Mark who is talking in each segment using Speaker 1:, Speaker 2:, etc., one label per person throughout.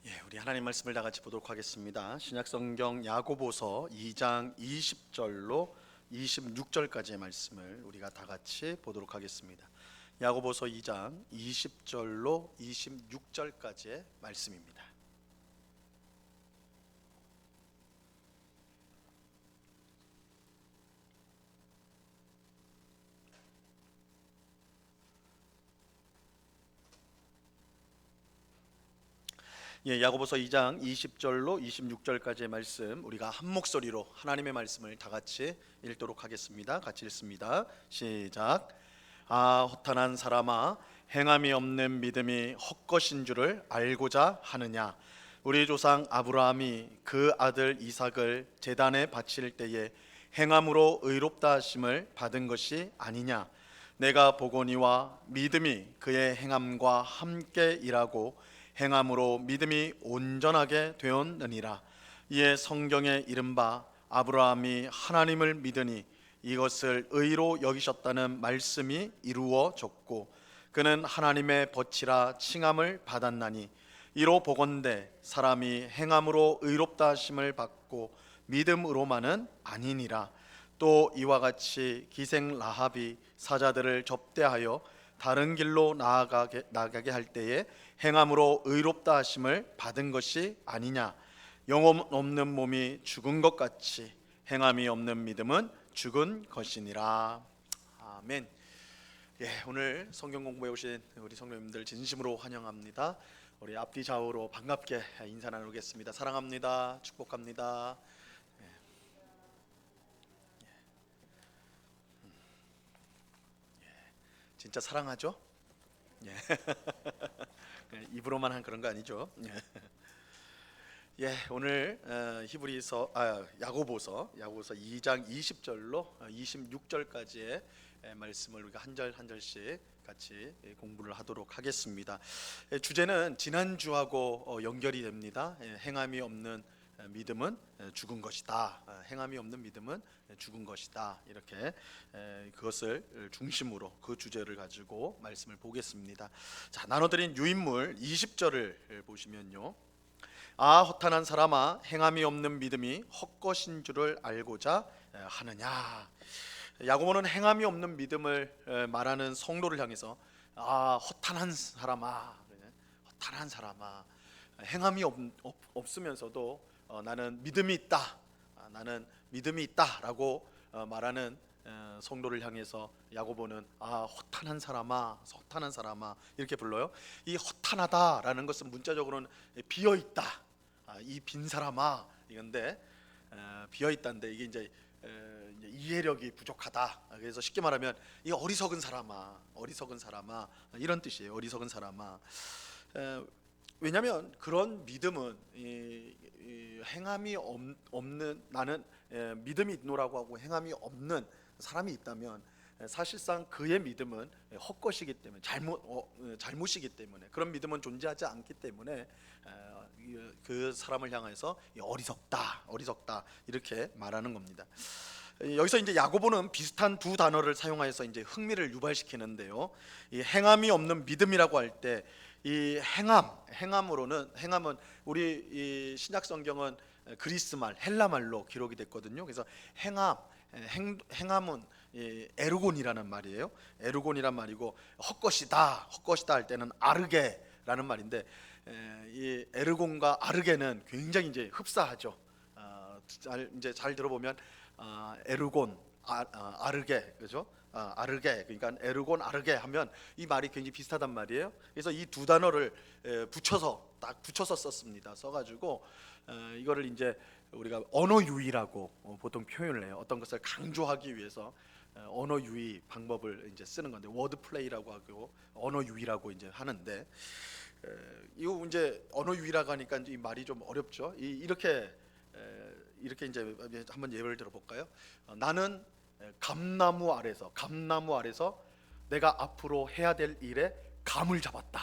Speaker 1: 우리 하나님 말씀을 다 같이 보도록 하겠습니다. 신약성경 야고보서 2장 20절로 26절까지의 말씀을 우리가 다 같이 보도록 하겠습니다. 야고보서 2장 20절로 26절까지의 말씀입니다. 야고보서 2장 20절로 26절까지의 말씀, 우리가 한 목소리로 하나님의 말씀을 다 같이 읽도록 하겠습니다. 같이 읽습니다. 시작. 허탄한 사람아, 행함이 없는 믿음이 헛것인 줄을 알고자 하느냐? 우리 조상 아브라함이 그 아들 이삭을 제단에 바칠 때에 행함으로 의롭다 하심을 받은 것이 아니냐? 내가 보거니와 믿음이 그의 행함과 함께 일하고 행함으로 믿음이 온전하게 되었느니라. 이에 성경에 이른바 아브라함이 하나님을 믿으니 이것을 의로 여기셨다는 말씀이 이루어졌고 그는 하나님의 벗이라 칭함을 받았나니 이로 보건대 사람이 행함으로 의롭다 하심을 받고 믿음으로만은 아니니라. 또 이와 같이 기생 라합이 사자들을 접대하여 다른 길로 나아가게 할 때에 행함으로 의롭다 하심을 받은 것이 아니냐? 영혼 없는 몸이 죽은 것 같이 행함이 없는 믿음은 죽은 것이니라. 아멘. 오늘 성경 공부해 오신 우리 성도님들 진심으로 환영합니다. 우리 앞뒤 좌우로 반갑게 인사 나누겠습니다. 사랑합니다. 축복합니다. 진짜 사랑하죠? 입으로만 한 그런 거 아니죠? 오늘 야고보서 2장 20절로 26절까지의 말씀을 우리가 한 절 한 절씩 같이 공부를 하도록 하겠습니다. 주제는 지난주하고 연결이 됩니다. 행함이 없는 믿음은 죽은 것이다. 행함이 없는 믿음은 죽은 것이다. 이렇게 그것을 중심으로 그 주제를 가지고 말씀을 보겠습니다. 자, 나눠드린 유인물 20절을 보시면요. 허탄한 사람아, 행함이 없는 믿음이 헛것인 줄을 알고자 하느냐. 야고보는 행함이 없는 믿음을 말하는 성도를 향해서 허탄한 사람아, 행함이 없으면서도 나는 믿음이 있다. 나는 믿음이 있다라고 말하는 성도를 향해서 야고보는 허탄한 사람아 이렇게 불러요. 이 허탄하다라는 것은 문자적으로는 비어 있다. 이 빈 사람아 이건데 비어 있다인데 이게 이제 이해력이 부족하다. 그래서 쉽게 말하면 이 어리석은 사람아 이런 뜻이에요. 어리석은 사람아. 왜냐하면 그런 믿음은 행함이 없는, 나는 믿음이 있노라고 하고 행함이 없는 사람이 있다면 사실상 그의 믿음은 헛것이기 때문에 잘못이기 때문에, 그런 믿음은 존재하지 않기 때문에 그 사람을 향해서 어리석다 이렇게 말하는 겁니다. 여기서 이제 야고보는 비슷한 두 단어를 사용하여서 이제 흥미를 유발시키는데요. 이 행함이 없는 믿음이라고 할 때 이 행함은 우리 이 신약 성경은 그리스 말, 헬라 말로 기록이 됐거든요. 그래서 행함은 에르곤이라는 말이에요. 에르곤이란 말이고 헛것이다 할 때는 아르게라는 말인데 이 에르곤과 아르게는 굉장히 이제 흡사하죠. 잘 들어보면 에르곤, 아르게, 그죠? 아르게, 그러니까 에르곤, 아르게 하면 이 말이 굉장히 비슷하단 말이에요. 그래서 이 두 단어를 붙여서 썼습니다. 써가지고 이거를 이제 우리가 언어 유희라고 보통 표현을 해요. 어떤 것을 강조하기 위해서 언어 유희 방법을 이제 쓰는 건데 워드 플레이라고 하고 언어 유희라고 이제 하는데 이거 이제 언어 유희라고 하니까 이 말이 좀 어렵죠. 이렇게 이제 한번 예를 들어볼까요? 나는 감나무 아래서 내가 앞으로 해야 될 일에 감을 잡았다.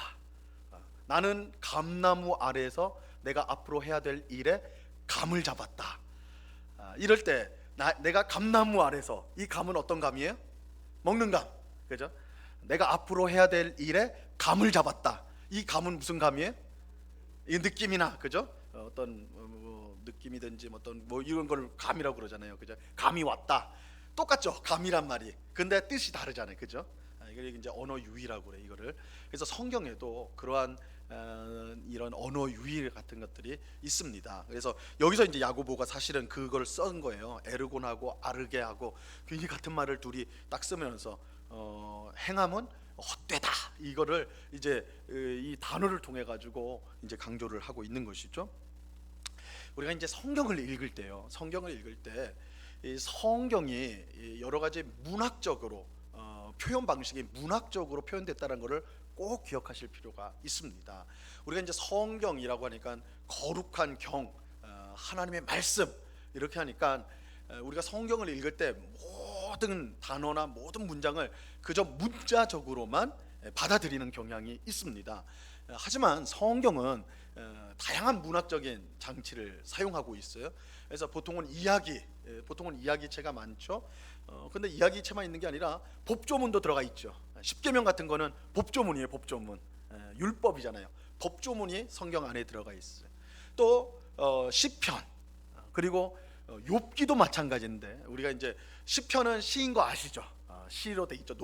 Speaker 1: 나는 감나무 아래에서 내가 앞으로 해야 될 일에 감을 잡았다. 이럴 때 내가 감나무 아래서, 이 감은 어떤 감이에요? 먹는 감, 그죠? 내가 앞으로 해야 될 일에 감을 잡았다. 이 감은 무슨 감이에요? 이 느낌이나 그죠? 어떤 뭐 느낌이든지 어떤 뭐 이런 걸 감이라고 그러잖아요, 그죠? 감이 왔다. 똑같죠, 감이란 말이. 근데 뜻이 다르잖아요, 그죠? 이걸 이제 언어 유희라고 그래 이거를. 그래서 성경에도 그러한 이런 언어 유희 같은 것들이 있습니다. 그래서 여기서 이제 야고보가 사실은 그걸 쓴 거예요. 에르곤하고 아르게하고 굉장히 같은 말을 둘이 딱 쓰면서 행함은 헛되다 이거를 이제 이 단어를 통해 가지고 이제 강조를 하고 있는 것이죠. 우리가 이제 성경을 읽을 때요, 성경을 읽을 때 이 성경이 여러 가지 문학적으로 표현 방식이 문학적으로 표현됐다는 것을 꼭 기억하실 필요가 있습니다. 우리가 이제 성경이라고 하니까 거룩한 경, 하나님의 말씀 이렇게 하니까 우리가 성경을 읽을 때 모든 단어나 모든 문장을 그저 문자적으로만 받아들이는 경향이 있습니다. 하지만 성경은 다양한 문학적인 장치를 사용하고 있어요. 그래서 보통은 이야기체가 많죠. 근데 이야기체만 있는 게 아니라 법조문도 들어가 있죠. 십계명 같은 거는 법조문이에요. 법조문. 율법이잖아요. 법조문이 성경 안에 들어가 있어요. 또 시편, 그리고 욥기도 마찬가지인데, 우리가 이제 시편은 시인 거 아시죠? 시로 돼 있죠.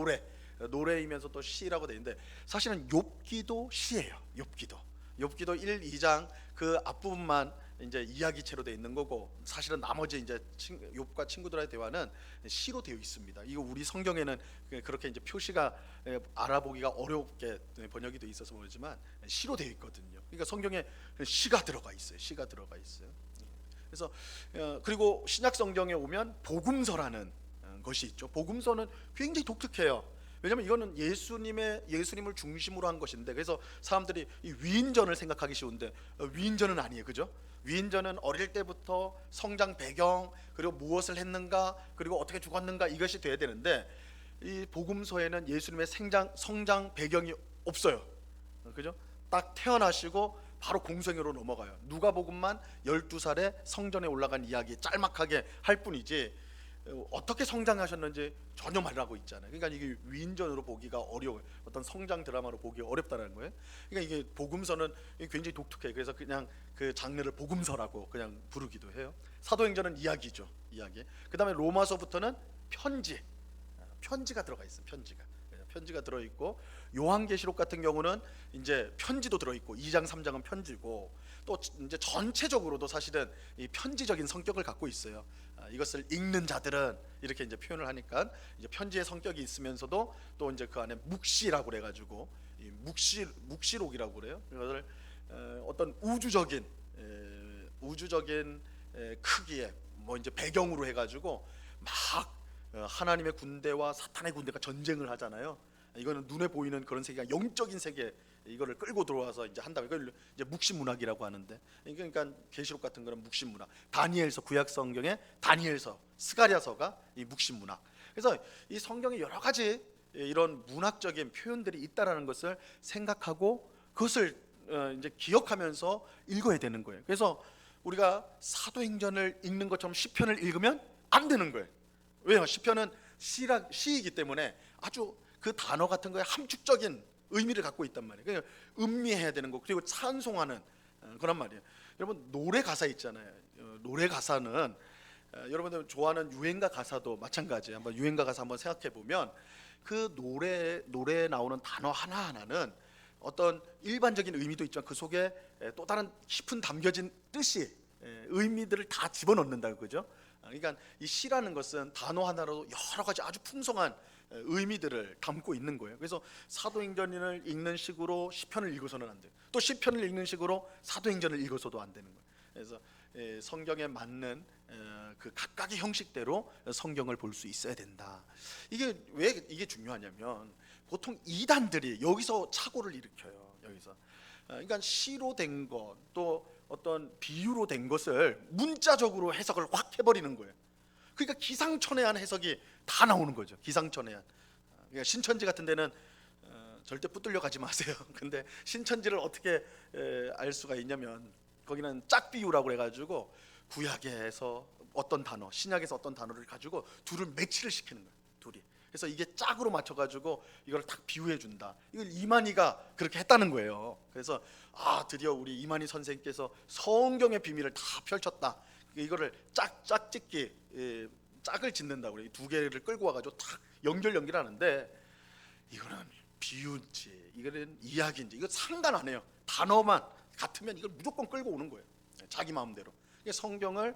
Speaker 1: 노래이면서 또 시라고 돼 있는데, 사실은 욥기도 시예요. 욥기도 1, 2장 그 앞부분만 이제 이야기체로 돼 있는 거고, 사실은 나머지 이제 욥과 친구들의 대화는 시로 되어 있습니다. 이거 우리 성경에는 그렇게 이제 표시가 알아보기가 어렵게 번역이 돼 있어서 모르지만 시로 되어 있거든요. 그러니까 성경에 시가 들어가 있어요. 그래서 그리고 신약 성경에 오면 복음서라는 것이 있죠. 복음서는 굉장히 독특해요. 왜냐하면 이거는 예수님을 중심으로 한 것인데, 그래서 사람들이 이 위인전을 생각하기 쉬운데 위인전은 아니에요, 그죠? 위인전은 어릴 때부터 성장 배경, 그리고 무엇을 했는가, 그리고 어떻게 죽었는가, 이것이 돼야 되는데, 이 복음서에는 예수님의 성장 배경이 없어요, 그죠? 딱 태어나시고 바로 공생애로 넘어가요. 누가복음만 12살에 성전에 올라간 이야기 짤막하게 할 뿐이지 어떻게 성장하셨는지 전혀 말하고 있잖아요. 그러니까 이게 위인전으로 보기가 어려워요. 어떤 성장 드라마로 보기 어렵다는 거예요. 그러니까 이게 복음서는 굉장히 독특해요. 그래서 그냥 그 장르를 복음서라고 그냥 부르기도 해요. 사도행전은 이야기죠, 이야기. 그 다음에 로마서부터는 편지가 들어가 있어요. 편지가 들어있고, 요한계시록 같은 경우는 이제 편지도 들어있고, 2장 3장은 편지고, 또 이제 전체적으로도 사실은 이 편지적인 성격을 갖고 있어요. 이것을 읽는 자들은 이렇게 이제 표현을 하니까 이제 편지의 성격이 있으면서도 또 이제 그 안에 묵시라고 그래가지고 이 묵시록이라고 그래요. 이것을 어떤 우주적인 크기의 뭐 이제 배경으로 해가지고 막 하나님의 군대와 사탄의 군대가 전쟁을 하잖아요. 이거는 눈에 보이는 그런 세계가 영적인 세계, 이거를 끌고 들어와서 이제 한다. 이걸 이제 묵시문학이라고 하는데, 그러니까 계시록 같은 거는 묵시문학. 다니엘서, 구약 성경의 다니엘서, 스가랴서가 이 묵시문학. 그래서 이 성경에 여러 가지 이런 문학적인 표현들이 있다라는 것을 생각하고 그것을 이제 기억하면서 읽어야 되는 거예요. 그래서 우리가 사도행전을 읽는 것처럼 시편을 읽으면 안 되는 거예요. 왜요? 시편은 시이기 때문에 아주 그 단어 같은 거에 함축적인 의미를 갖고 있단 말이에요. 그러니까 음미해야 되는 거, 그리고 찬송하는 그런 말이에요. 여러분, 노래 가사 있잖아요. 노래 가사는 여러분들 좋아하는 유행가 가사도 마찬가지예요. 한번 유행가 가사 한번 생각해 보면 그 노래에 나오는 단어 하나하나는 어떤 일반적인 의미도 있지만 그 속에 또 다른 깊은 담겨진 뜻이, 의미들을 다 집어넣는다, 그죠? 그러니까 이 시라는 것은 단어 하나로 여러 가지 아주 풍성한 의미들을 담고 있는 거예요. 그래서 사도행전을 읽는 식으로 시편을 읽어서는 안 돼요. 또 시편을 읽는 식으로 사도행전을 읽어서도 안 되는 거예요. 그래서 성경에 맞는 그 각각의 형식대로 성경을 볼 수 있어야 된다. 이게 왜 이게 중요하냐면, 보통 이단들이 여기서 착오를 일으켜요. 여기서 그러니까 시로 된 것, 또 어떤 비유로 된 것을 문자적으로 해석을 확 해버리는 거예요. 그러니까 기상천외한 해석이 다 나오는 거죠. 기상천외한. 그러니까 신천지 같은 데는 절대 붙들려 가지 마세요. 근데 신천지를 어떻게 알 수가 있냐면, 거기는 짝비유라고 해가지고 구약에서 어떤 단어, 신약에서 어떤 단어를 가지고 둘을 매치를 시키는 거예요. 둘이. 그래서 이게 짝으로 맞춰가지고 이걸 딱 비유해 준다. 이걸 이만희가 그렇게 했다는 거예요. 그래서 드디어 우리 이만희 선생님께서 성경의 비밀을 다 펼쳤다. 이거를 짝짓기, 짝을 짓는다고 그래요. 두 개를 끌고 와가지고 딱 연결하는데 이거는 비유인지 이거는 이야기인지 이거 상관 안 해요. 단어만 같으면 이걸 무조건 끌고 오는 거예요. 자기 마음대로. 성경을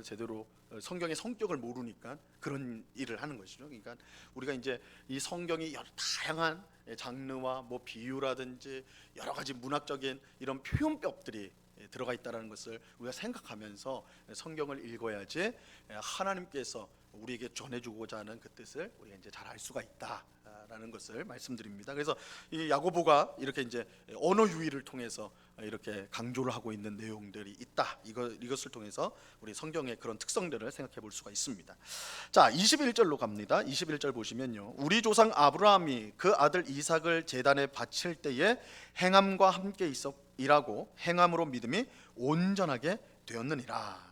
Speaker 1: 제대로 성경의 성격을 모르니까 그런 일을 하는 것이죠. 그러니까 우리가 이제 이 성경이 여러 다양한 장르와 뭐 비유라든지 여러 가지 문학적인 이런 표현법들이 들어가 있다는 것을 우리가 생각하면서 성경을 읽어야지 하나님께서 우리에게 전해주고자 하는 그 뜻을 우리가 이제 잘 알 수가 있다라는 것을 말씀드립니다. 그래서 이 야고보가 이렇게 이제 언어 유희를 통해서 이렇게 강조를 하고 있는 내용들이 있다. 이것을 통해서 우리 성경의 그런 특성들을 생각해 볼 수가 있습니다. 자, 21절로 갑니다. 21절 보시면요, 우리 조상 아브라함이 그 아들 이삭을 제단에 바칠 때에 행함과 함께 있어 일하고 행함으로 믿음이 온전하게 되었느니라.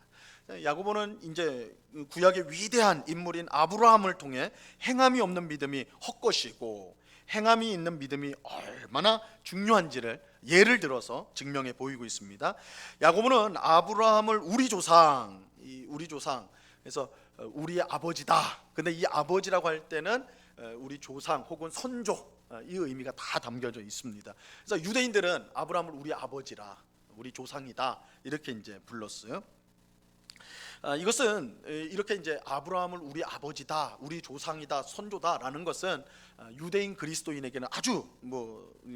Speaker 1: 야고보는 이제 구약의 위대한 인물인 아브라함을 통해 행함이 없는 믿음이 헛것이고 행함이 있는 믿음이 얼마나 중요한지를 예를 들어서 증명해 보이고 있습니다. 야고보는 아브라함을 우리 조상 그래서 우리의 아버지다. 근데 이 아버지라고 할 때는 우리 조상 혹은 선조 이 의미가 다 담겨져 있습니다. 그래서 유대인들은 아브라함을 우리 아버지라, 우리 조상이다 이렇게 이제 불렀어요. 이것은 이렇게 이제 아브라함을 우리 아버지다, 우리 조상이다, 선조다라는 것은 유대인 그리스도인에게는 아주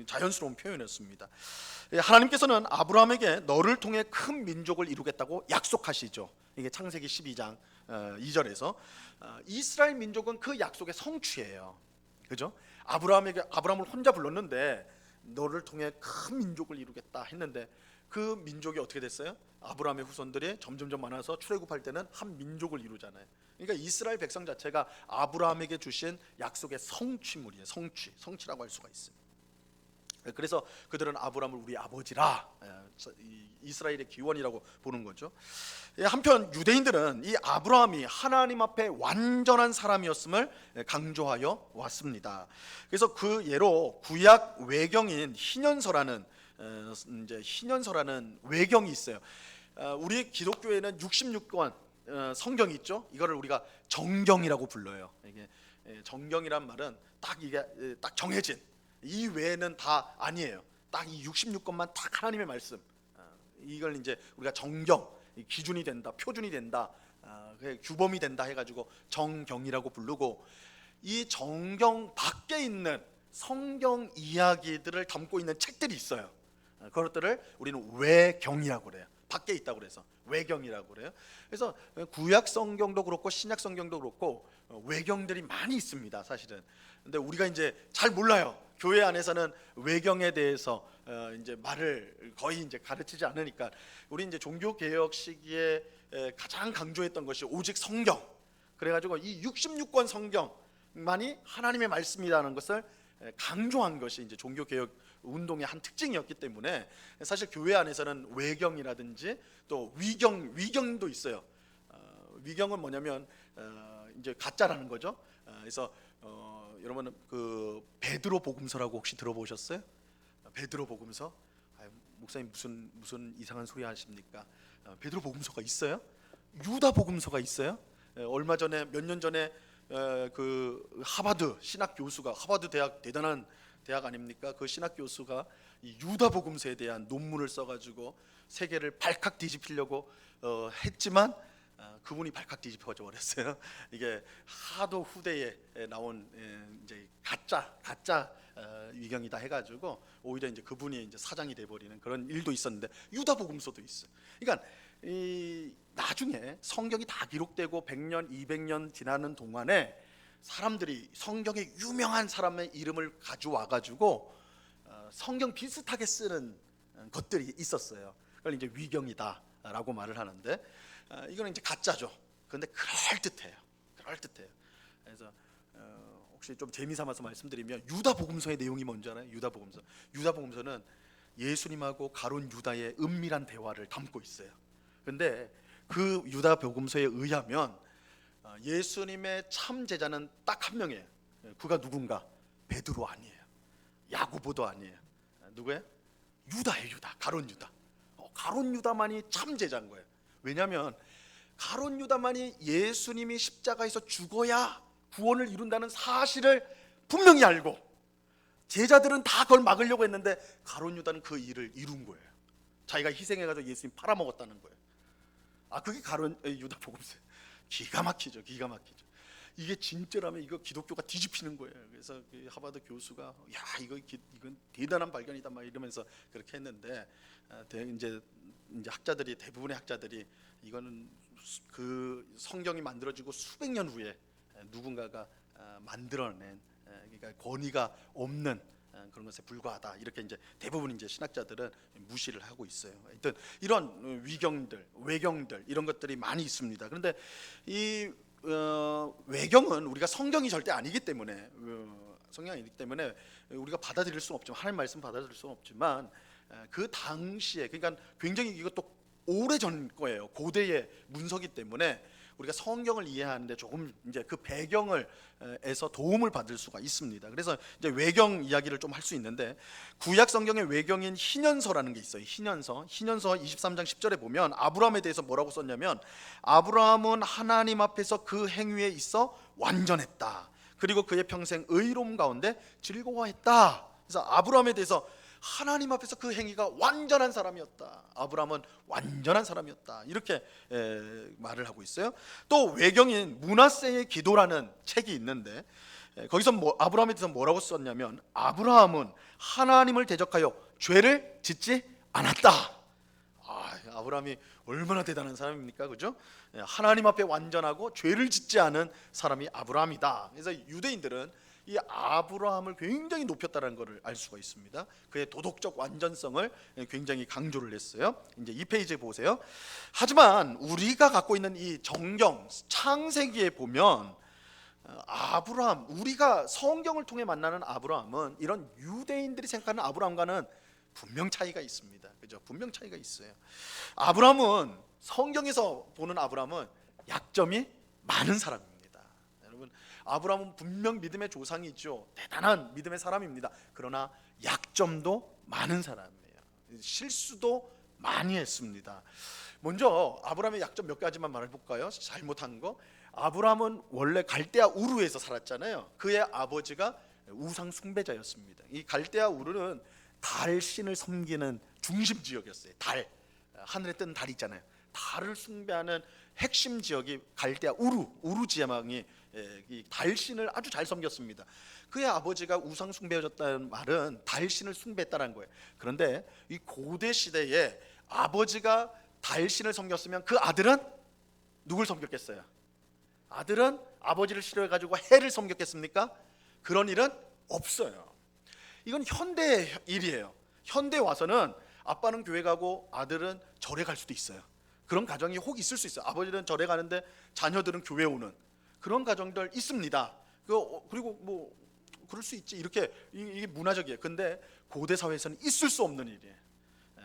Speaker 1: 자연스러운 표현이었습니다. 하나님께서는 아브라함에게 너를 통해 큰 민족을 이루겠다고 약속하시죠. 이게 창세기 12장 2절에서 이스라엘 민족은 그 약속의 성취예요. 그죠? 아브라함을 혼자 불렀는데 너를 통해 큰 민족을 이루겠다 했는데 그 민족이 어떻게 됐어요? 아브라함의 후손들이 점점점 많아서 출애굽할 때는 한 민족을 이루잖아요. 그러니까 이스라엘 백성 자체가 아브라함에게 주신 약속의 성취물이에요. 성취라고 할 수가 있어요. 그래서 그들은 아브라함을 우리 아버지라, 이스라엘의 기원이라고 보는 거죠. 한편 유대인들은 이 아브라함이 하나님 앞에 완전한 사람이었음을 강조하여 왔습니다. 그래서 그 예로 구약 외경인 희년서라는 외경이 있어요. 우리 기독교에는 66권 성경이 있죠. 이거를 우리가 정경이라고 불러요. 이게 정경이란 말은 딱 정해진, 이 외에는 다 아니에요. 딱 이 66권만 딱 하나님의 말씀. 이걸 이제 우리가 정경, 기준이 된다, 표준이 된다, 규범이 된다 해가지고 정경이라고 부르고, 이 정경 밖에 있는 성경 이야기들을 담고 있는 책들이 있어요. 그것들을 우리는 외경이라고 그래요. 밖에 있다고 그래서 외경이라고 그래요. 그래서 구약 성경도 그렇고 신약 성경도 그렇고 외경들이 많이 있습니다, 사실은. 근데 우리가 이제 잘 몰라요. 교회 안에서는 외경에 대해서 이제 말을 거의 이제 가르치지 않으니까, 우리 이제 종교 개혁 시기에 가장 강조했던 것이 오직 성경. 그래가지고 이 66권 성경만이 하나님의 말씀이라는 것을 강조한 것이 이제 종교 개혁 운동의 한 특징이었기 때문에, 사실 교회 안에서는 외경이라든지 또 위경도 있어요. 위경은 뭐냐면 이제 가짜라는 거죠. 그래서 여러분 그 베드로 복음서라고 혹시 들어보셨어요? 베드로 복음서? 목사님 무슨 이상한 소리 하십니까? 베드로 복음서가 있어요? 유다 복음서가 있어요? 얼마 전에 몇 년 전에 그 하버드 신학 교수가, 하버드 대학 대단한 대학 아닙니까? 그 신학 교수가 이 유다 복음서에 대한 논문을 써가지고 세계를 발칵 뒤집히려고 했지만 그분이 발칵 뒤집혀져 버렸어요. 이게 하도 후대에 나온 이제 가짜 위경이다 해가지고 오히려 이제 그분이 이제 사장이 돼버리는 그런 일도 있었는데, 유다 복음서도 있어요. 그러니까 이 나중에 성경이 다 기록되고 100년, 200년 지나는 동안에 사람들이 성경에 유명한 사람의 이름을 가져와 가지고 성경 비슷하게 쓰는 것들이 있었어요. 그걸 이제 위경이다라고 말을 하는데, 이거는 이제 가짜죠. 그런데 그럴듯해요. 그래서 혹시 좀 재미삼아서 말씀드리면, 유다 복음서의 내용이 뭔지 알아요? 유다 복음서는 예수님하고 가룟 유다의 은밀한 대화를 담고 있어요. 근데 그 유다 복음서에 의하면 예수님의 참 제자는 딱 한 명이에요. 그가 누군가? 베드로 아니에요. 야고보도 아니에요. 누구예요? 유다예요. 유다. 가룟 유다. 가룟 유다만이 참 제자인 거예요. 왜냐하면 가룟 유다만이 예수님이 십자가에서 죽어야 구원을 이룬다는 사실을 분명히 알고, 제자들은 다 그걸 막으려고 했는데 가룟 유다는 그 일을 이룬 거예요. 자기가 희생해가지고 예수님 팔아먹었다는 거예요. 그게 가룟 유다 복음서예요. 기가 막히죠. 기가 막히죠. 이게 진짜라면 이거 기독교가 뒤집히는 거예요. 그래서 하버드 교수가 야 이건 대단한 발견이다 막 이러면서 그렇게 했는데, 이제 학자들이, 대부분의 학자들이 이거는 그 성경이 만들어지고 수백 년 후에 누군가가 만들어낸, 그러니까 권위가 없는 그런 것에 불과하다, 이렇게 이제 대부분 이제 신학자들은 무시를 하고 있어요. 하여튼 이런 위경들, 외경들, 이런 것들이 많이 있습니다. 그런데 이 외경은 우리가 성경이 절대 아니기 때문에, 성경이 아니기 때문에 우리가 받아들일 수는 없지만, 하나님 말씀 받아들일 수는 없지만, 그 당시에, 그러니까 굉장히 이것도 오래전 거예요. 고대의 문서기 때문에 우리가 성경을 이해하는데 조금 이제 그 배경을 에서 도움을 받을 수가 있습니다. 그래서 이제 외경 이야기를 좀 할 수 있는데, 구약 성경의 외경인 희년서라는 게 있어요. 희년서 23장 10절에 보면 아브라함에 대해서 뭐라고 썼냐면, 아브라함은 하나님 앞에서 그 행위에 있어 완전했다. 그리고 그의 평생 의로움 가운데 즐거워했다. 그래서 아브라함에 대해서 하나님 앞에서 그 행위가 완전한 사람이었다. 아브라함은 완전한 사람이었다. 이렇게 말을 하고 있어요. 또 외경인 므낫세의 기도라는 책이 있는데, 거기서 아브라함에 대해서 뭐라고 썼냐면, 아브라함은 하나님을 대적하여 죄를 짓지 않았다. 아브라함이 얼마나 대단한 사람입니까? 그죠? 하나님 앞에 완전하고 죄를 짓지 않은 사람이 아브라함이다. 그래서 유대인들은 이 아브라함을 굉장히 높였다는 것을 알 수가 있습니다. 그의 도덕적 완전성을 굉장히 강조를 했어요. 이제 이 페이지에 보세요. 하지만 우리가 갖고 있는 이 정경 창세기에 보면, 아브라함, 우리가 성경을 통해 만나는 아브라함은 이런 유대인들이 생각하는 아브라함과는 분명 차이가 있습니다. 그죠? 분명 차이가 있어요. 아브라함은, 성경에서 보는 아브라함은 약점이 많은 사람입니다. 여러분, 아브라함은 분명 믿음의 조상이죠. 대단한 믿음의 사람입니다. 그러나 약점도 많은 사람이에요. 실수도 많이 했습니다. 먼저 아브라함의 약점 몇 가지만 말해볼까요? 잘못한 거. 아브라함은 원래 갈대아 우르에서 살았잖아요. 그의 아버지가 우상 숭배자였습니다. 이 갈대아 우르는 달 신을 섬기는 중심 지역이었어요. 달, 하늘에 뜨는 달 있잖아요. 달을 숭배하는 핵심 지역이 갈대아 우르 지방이 이 달신을 아주 잘 섬겼습니다. 그의 아버지가 우상 숭배였다는 말은 달신을 숭배했다는 거예요. 그런데 이 고대 시대에 아버지가 달신을 섬겼으면 그 아들은 누굴 섬겼겠어요? 아들은 아버지를 싫어해가지고 해를 섬겼겠습니까? 그런 일은 없어요. 이건 현대 일이에요. 현대 와서는 아빠는 교회 가고 아들은 절에 갈 수도 있어요. 그런 가정이 혹 있을 수 있어요. 아버지는 절에 가는데 자녀들은 교회 오는 그런 가정들 있습니다. 그리고 뭐 그럴 수 있지, 이렇게 이게 문화적이에요. 근데 고대 사회에서는 있을 수 없는 일이에요.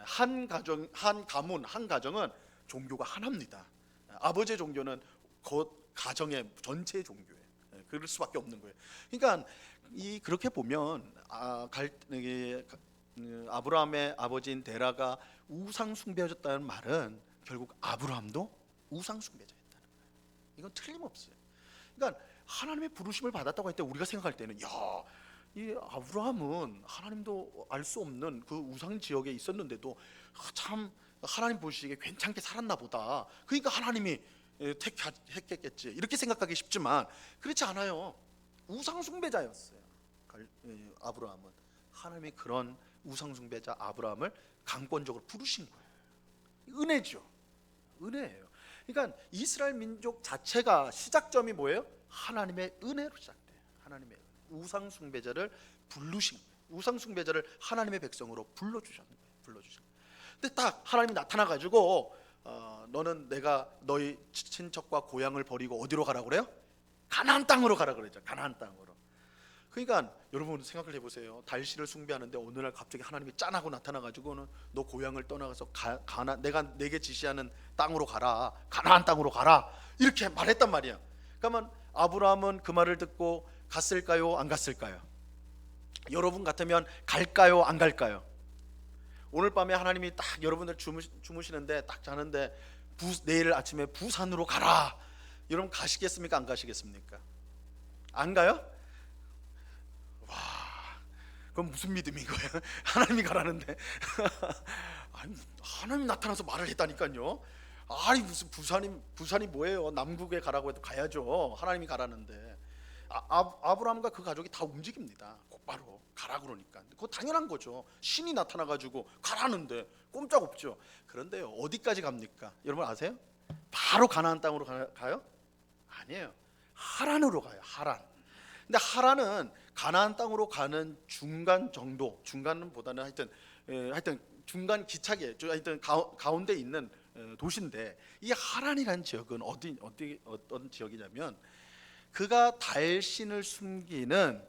Speaker 1: 한 가정, 한 가문, 한 가정은 종교가 하나입니다. 아버지의 종교는 곧 가정의 전체 종교예요. 그럴 수밖에 없는 거예요. 그러니까 그렇게 보면 아브라함의 아버지인 데라가 우상 숭배해줬다는 말은 결국 아브라함도 우상 숭배자였다는 거예요. 이건 틀림없어요. 그러니까 하나님의 부르심을 받았다고 할 때 우리가 생각할 때는, 이 아브라함은 하나님도 알 수 없는 그 우상 지역에 있었는데도 참 하나님 보시기에 괜찮게 살았나 보다. 그러니까 하나님이 택했겠지, 이렇게 생각하기 쉽지만 그렇지 않아요. 우상 숭배자였어요. 아브라함은 하나님이 그런 우상 숭배자 아브라함을 강권적으로 부르신 거예요. 은혜죠. 은혜예요. 그러니까 이스라엘 민족 자체가 시작점이 뭐예요? 하나님의 은혜로 시작돼요. 하나님의 우상 숭배자를 부르신 거예요. 우상 숭배자를 하나님의 백성으로 불러주셨는 거예요. 불러주신 거예요. 근데 딱 하나님이 나타나가지고 너는 내가 너희 친척과 고향을 버리고 어디로 가라고 그래요? 가나안 땅으로 가라 그러죠. 가나안 땅으로. 그러니까 여러분 생각을 해보세요. 달신을 숭배하는데 어느 날 갑자기 하나님이 짠하고 나타나가지고는 너 고향을 떠나가서 내가 내게 지시하는 땅으로 가라, 가나안 땅으로 가라, 이렇게 말했단 말이야. 그러면 아브라함은 그 말을 듣고 갔을까요? 안 갔을까요? 여러분 같으면 갈까요? 안 갈까요? 오늘 밤에 하나님이 딱 여러분들 주무시는데 딱 자는데 내일 아침에 부산으로 가라. 여러분 가시겠습니까? 안 가시겠습니까? 안 가요? 와, 그건 무슨 믿음인 거예요? 하나님이 가라는데 아니, 하나님이 나타나서 말을 했다니까요. 아니 무슨 부산이 뭐예요? 남국에 가라고 해도 가야죠. 하나님이 가라는데 아브라함과 그 가족이 다 움직입니다. 곧바로 가라 그러니까. 그거 당연한 거죠. 신이 나타나가지고 가라는데 꼼짝없죠. 그런데요, 어디까지 갑니까? 여러분 아세요? 바로 가나안 땅으로 가요? 아니에요. 하란으로 가요. 하란. 근데 하란은 가나안 땅으로 가는 중간 정도, 중간보다는 하여튼 중간 기차계, 하여튼 가운데 있는 도시인데, 이 하란이라는 지역은 어떤 지역이냐면 그가 달신을 숨기는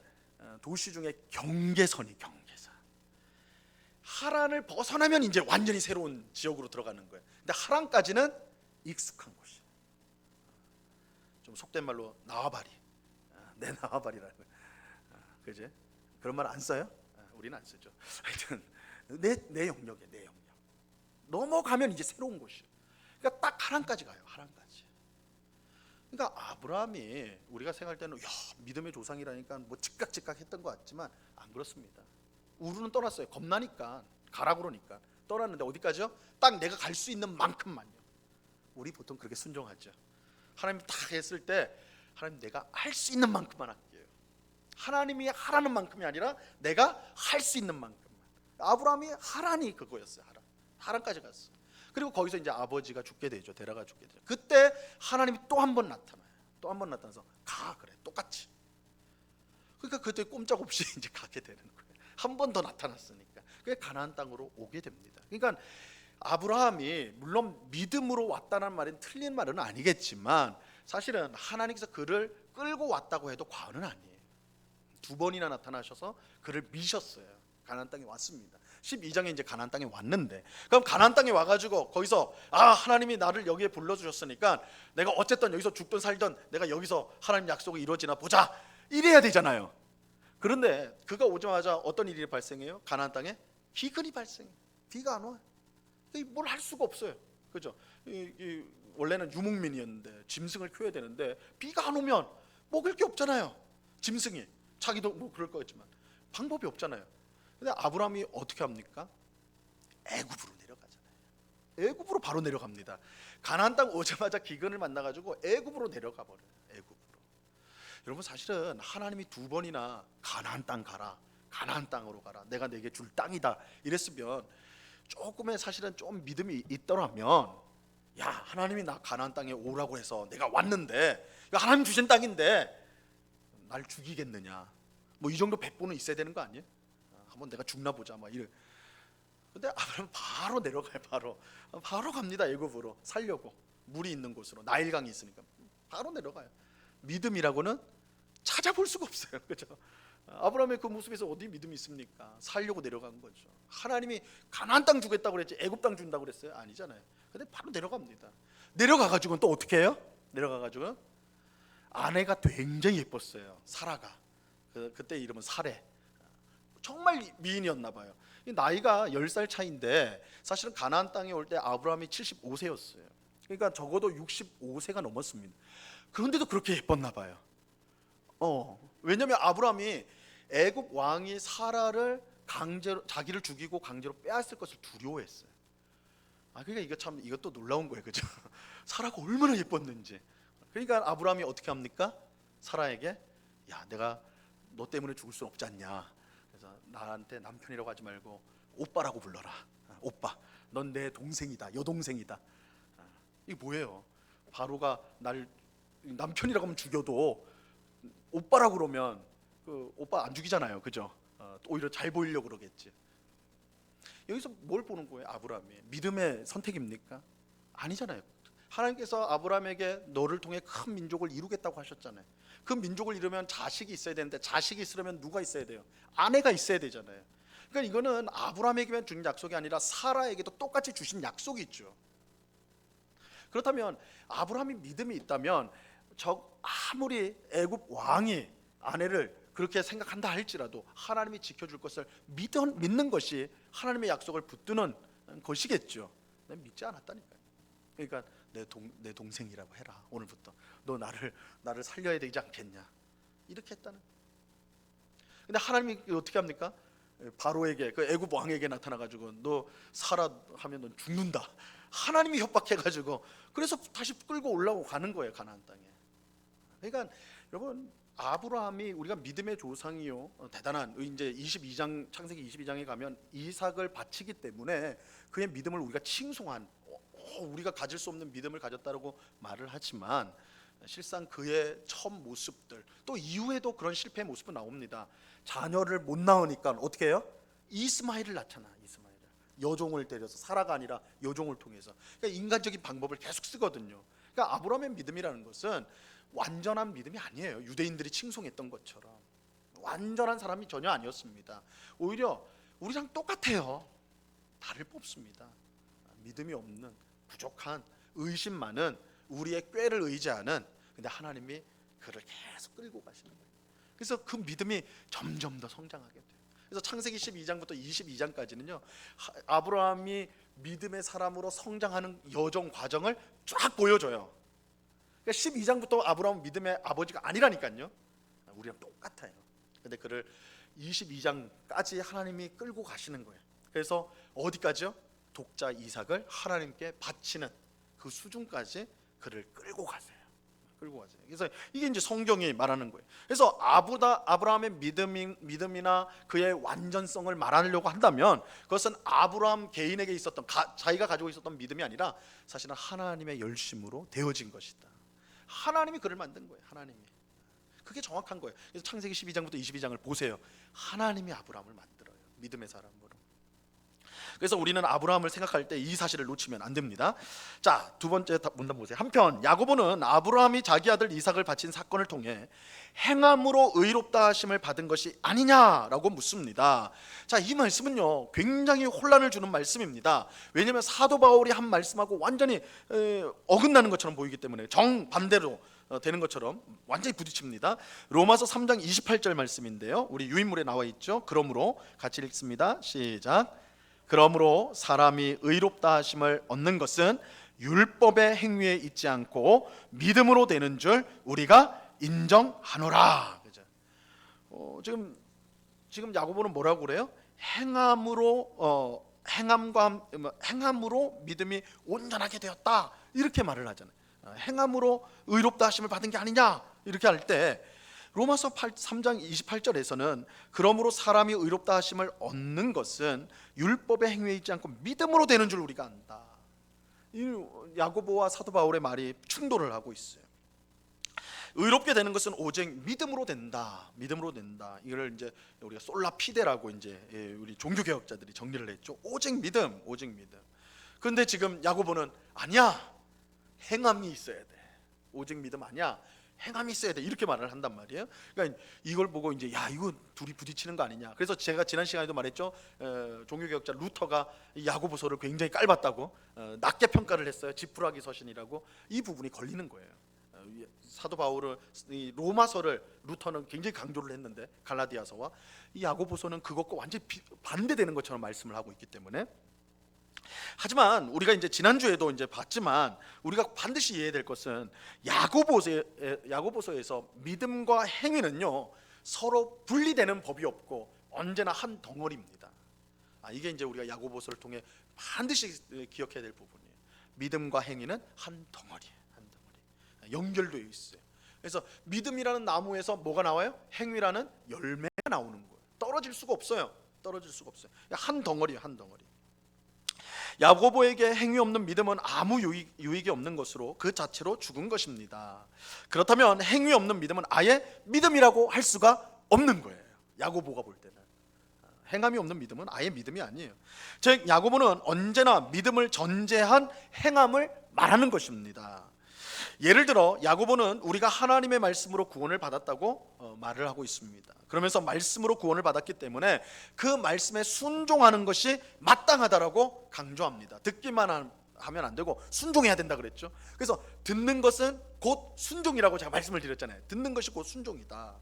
Speaker 1: 도시 중에 경계선. 하란을 벗어나면 이제 완전히 새로운 지역으로 들어가는 거예요. 근데 하란까지는 익숙한 곳이에요. 좀 속된 말로 나와바리, 내 나와바리라는 거예요. 그지? 그런 말 안 써요? 우리는 안 쓰죠. 하여튼 내 영역에 내 영역 넘어가면 이제 새로운 곳이에요. 그러니까 딱 하란까지 가요. 하란까지. 그러니까 아브라함이 우리가 생각할 때는 야, 믿음의 조상이라니까 뭐 즉각 했던 것 같지만 안 그렇습니다. 우르는 떠났어요. 겁나니까 가라 그러니까 떠났는데 어디까지요? 딱 내가 갈 수 있는 만큼만요. 우리 보통 그렇게 순종하죠. 하나님 딱 했을 때 하나님 내가 할 수 있는 만큼만 할게요. 하나님이 하라는 만큼이 아니라 내가 할 수 있는 만큼만. 아브라함이 하란이 그거였어요. 하란까지 갔어. 그리고 거기서 이제 아버지가 죽게 되죠. 데라가 죽게 되죠. 그때 하나님이 또 한 번 나타나요. 또 한 번 나타나서 가 그래. 똑같이. 그러니까 그때 꼼짝없이 이제 가게 되는 거예요. 한 번 더 나타났으니까. 그게 가나안 땅으로 오게 됩니다. 그러니까 아브라함이 물론 믿음으로 왔다는 말은 틀린 말은 아니겠지만 사실은 하나님께서 그를 끌고 왔다고 해도 과언은 아니에요. 두 번이나 나타나셔서 그를 미셨어요. 가나안 땅에 왔습니다. 12장에 이제 가나안 땅에 왔는데, 그럼 가나안 땅에 와가지고 거기서 하나님이 나를 여기에 불러주셨으니까 내가 어쨌든 여기서 죽든 살든 내가 여기서 하나님 약속이 이루어지나 보자 이래야 되잖아요. 그런데 그가 오자마자 어떤 일이 발생해요? 가나안 땅에 기근이 발생해요. 비가 안 와요. 뭘 할 수가 없어요. 그죠? 원래는 유목민이었는데 짐승을 키워야 되는데 비가 안 오면 먹을 게 없잖아요. 짐승이 자기도 뭐 그럴 거겠지만 방법이 없잖아요. 근데 아브라함이 어떻게 합니까? 애굽으로 내려가잖아요. 애굽으로 바로 내려갑니다. 가나안 땅 오자마자 기근을 만나가지고 애굽으로 내려가 버려요. 애굽으로. 여러분 사실은 하나님이 두 번이나 가나안 땅 가라, 가나안 땅으로 가라, 내가 내게 줄 땅이다 이랬으면 조금의 사실은 좀 믿음이 있더라면, 야 하나님이 나 가나안 땅에 오라고 해서 내가 왔는데 하나님 주신 땅인데 날 죽이겠느냐, 뭐 이 정도 백보는 있어야 되는 거 아니에요? 한번 내가 죽나 보자 막 이래. 근데 아브라함 바로 내려가요. 바로 갑니다. 애굽으로 살려고. 물이 있는 곳으로, 나일강이 있으니까 바로 내려가요. 믿음이라고는 찾아볼 수가 없어요. 그죠? 아브라함의 그 모습에서 어디 믿음이 있습니까? 살려고 내려간 거죠. 하나님이 가나안 땅 주겠다고 그랬지 애굽 땅 준다고 그랬어요? 아니잖아요. 근데 바로 내려갑니다. 내려가가지고는 또 어떻게 해요? 내려가가지고 아내가 굉장히 예뻤어요. 사라가. 그때 이름은 사레. 정말 미인이었나 봐요. 나이가 10살 차이인데 사실은 가나안 땅에 올 때 아브라함이 75세였어요. 그러니까 적어도 65세가 넘었습니다. 그런데도 그렇게 예뻤나 봐요. 왜냐하면 아브라함이 애굽 왕이 사라를 강제로 자기를 죽이고 강제로 빼앗을 것을 두려워했어요. 그러니까 이것도 놀라운 거예요, 그죠? 사라가 얼마나 예뻤는지. 그러니까 아브라함이 어떻게 합니까? 사라에게 야, 내가 너 때문에 죽을 수 없지 않냐. 그래서 나한테 남편이라고 하지 말고 오빠라고 불러라. 오빠, 넌 내 동생이다, 여동생이다. 이게 뭐예요? 바로가 날 남편이라고 하면 죽여도 오빠라고 그러면 그 오빠 안 죽이잖아요, 그죠? 오히려 잘 보이려고 그러겠지. 여기서 뭘 보는 거예요? 아브라함이 믿음의 선택입니까? 아니잖아요. 하나님께서 아브라함에게 너를 통해 큰 민족을 이루겠다고 하셨잖아요. 그 민족을 이루면 자식이 있어야 되는데 자식이 있으려면 누가 있어야 돼요? 아내가 있어야 되잖아요. 그러니까 이거는 아브라함에게만 주신 약속이 아니라 사라에게도 똑같이 주신 약속이 있죠. 그렇다면 아브라함이 믿음이 있다면 아무리 애굽 왕이 아내를 그렇게 생각한다 할지라도 하나님이 지켜줄 것을 믿는 것이 하나님의 약속을 붙드는 것이겠죠. 난 믿지 않았다니까요. 그러니까 내 동생이라고 해라. 오늘부터 너 나를 살려야 되지 않겠냐, 이렇게 했다는. 근데 하나님이 어떻게 합니까? 바로에게, 그 애굽 왕에게 나타나가지고 너 살아 하면 넌 죽는다. 하나님이 협박해가지고 그래서 다시 끌고 올라오고 가는 거예요, 가나안 땅에. 그러니까 여러분, 아브라함이 우리가 믿음의 조상이요, 대단한, 이제 22장, 창세기 22장에 가면 이삭을 바치기 때문에 그의 믿음을 우리가 칭송한, 우리가 가질 수 없는 믿음을 가졌다고 말을 하지만 실상 그의 첫 모습들, 또 이후에도 그런 실패의 모습은 나옵니다. 자녀를 못 낳으니까 어떻게 해요? 이스마엘을 낳잖아. 이스마엘, 여종을 데려서, 사라가 아니라 여종을 통해서. 그러니까 인간적인 방법을 계속 쓰거든요. 그러니까 아브라함의 믿음이라는 것은 완전한 믿음이 아니에요. 유대인들이 칭송했던 것처럼 완전한 사람이 전혀 아니었습니다. 오히려 우리랑 똑같아요. 달을 뽑습니다. 믿음이 없는, 부족한, 의심 많은, 우리의 꾀를 의지하는, 근데 하나님이 그를 계속 끌고 가시는 거예요. 그래서 그 믿음이 점점 더 성장하게 돼요. 그래서 창세기 12장부터 22장까지는요, 아브라함이 믿음의 사람으로 성장하는 여정 과정을 쫙 보여줘요. 그러니까 12장부터 아브라함은 믿음의 아버지가 아니라니까요. 우리랑 똑같아요. 근데 그를 22장까지 하나님이 끌고 가시는 거예요. 그래서 어디까지요? 독자 이삭을 하나님께 바치는 그 수준까지 그를 끌고 가세요. 끌고 가세요. 그래서 이게 이제 성경이 말하는 거예요. 그래서 아브라함의 믿음이나 그의 완전성을 말하려고 한다면 그것은 아브라함 개인에게 있었던, 자기가 가지고 있었던 믿음이 아니라 사실은 하나님의 열심으로 되어진 것이다. 하나님이 그를 만든 거예요. 하나님이. 그게 정확한 거예요. 그래서 창세기 12장부터 22장을 보세요. 하나님이 아브라함을 만들어요. 믿음의 사람으로. 그래서 우리는 아브라함을 생각할 때 이 사실을 놓치면 안 됩니다. 자, 두 번째 문단 보세요. 한편 야고보는 아브라함이 자기 아들 이삭을 바친 사건을 통해 행함으로 의롭다 하심을 받은 것이 아니냐라고 묻습니다. 자, 이 말씀은요, 굉장히 혼란을 주는 말씀입니다. 왜냐하면 사도 바울이 한 말씀하고 완전히 어긋나는 것처럼 보이기 때문에, 정반대로 되는 것처럼 완전히 부딪힙니다. 로마서 3장 28절 말씀인데요, 우리 유인물에 나와 있죠. 그러므로 같이 읽습니다. 시작. 그러므로 사람이 의롭다 하심을 얻는 것은 율법의 행위에 있지 않고 믿음으로 되는 줄 우리가 인정하노라. 그죠? 지금 야고보는 뭐라고 그래요? 행함으로 믿음이 온전하게 되었다, 이렇게 말을 하잖아요. 행함으로 의롭다 하심을 받은 게 아니냐, 이렇게 할 때 로마서 3장 28절에서는 그러므로 사람이 의롭다 하심을 얻는 것은 율법의 행위에 있지 않고 믿음으로 되는 줄 우리가 안다. 이 야고보와 사도 바울의 말이 충돌을 하고 있어요. 의롭게 되는 것은 오직 믿음으로 된다. 믿음으로 된다. 이걸 이제 우리가 솔라 피데라고 이제 우리 종교 개혁자들이 정리를 했죠. 오직 믿음, 오직 믿음. 그런데 지금 야고보는 아니야, 행함이 있어야 돼. 오직 믿음 아니야, 행함이 있어야 돼, 이렇게 말을 한단 말이에요. 그러니까 이걸 보고 이제 야, 이거 둘이 부딪히는 거 아니냐. 그래서 제가 지난 시간에도 말했죠. 종교개혁자 루터가 이 야고보서를 굉장히 깔봤다고, 낮게 평가를 했어요. 지푸라기 서신이라고. 이 부분이 걸리는 거예요. 사도 바울은 이 로마서를 루터는 굉장히 강조를 했는데, 갈라디아서와 이 야고보서는 그것과 완전히 반대되는 것처럼 말씀을 하고 있기 때문에. 하지만 우리가 이제 지난주에도 이제 봤지만 우리가 반드시 이해해야 될 것은 야고보서에서 믿음과 행위는요, 서로 분리되는 법이 없고 언제나 한 덩어리입니다. 이게 이제 우리가 야고보서를 통해 반드시 기억해야 될 부분이에요. 믿음과 행위는 한 덩어리예요. 한 덩어리. 연결되어 있어요. 그래서 믿음이라는 나무에서 뭐가 나와요? 행위라는 열매가 나오는 거예요. 떨어질 수가 없어요. 떨어질 수가 없어요. 한 덩어리예요. 한 덩어리. 야고보에게 행위 없는 믿음은 아무 유익이 없는 것으로 그 자체로 죽은 것입니다. 그렇다면 행위 없는 믿음은 아예 믿음이라고 할 수가 없는 거예요. 야고보가 볼 때는 행함이 없는 믿음은 아예 믿음이 아니에요. 즉 야고보는 언제나 믿음을 전제한 행함을 말하는 것입니다. 예를 들어 야고보는 우리가 하나님의 말씀으로 구원을 받았다고 말을 하고 있습니다. 그러면서 말씀으로 구원을 받았기 때문에 그 말씀에 순종하는 것이 마땅하다라고 강조합니다. 듣기만 하면 안 되고 순종해야 된다 그랬죠. 그래서 듣는 것은 곧 순종이라고 제가 말씀을 드렸잖아요. 듣는 것이 곧 순종이다.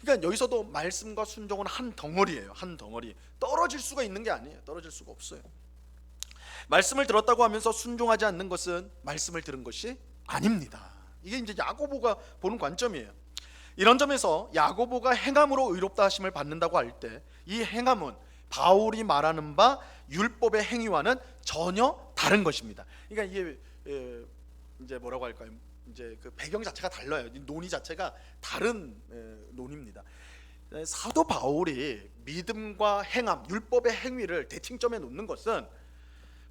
Speaker 1: 그러니까 여기서도 말씀과 순종은 한 덩어리예요. 한 덩어리. 떨어질 수가 있는 게 아니에요. 떨어질 수가 없어요. 말씀을 들었다고 하면서 순종하지 않는 것은 말씀을 들은 것이 아닙니다. 이게 이제 야고보가 보는 관점이에요. 이런 점에서 야고보가 행함으로 의롭다 하심을 받는다고 할 때 이 행함은 바울이 말하는 바 율법의 행위와는 전혀 다른 것입니다. 그러니까 이게 이제 뭐라고 할까요? 이제 그 배경 자체가 달라요. 논의 자체가 다른 논의입니다. 사도 바울이 믿음과 행함, 율법의 행위를 대칭점에 놓는 것은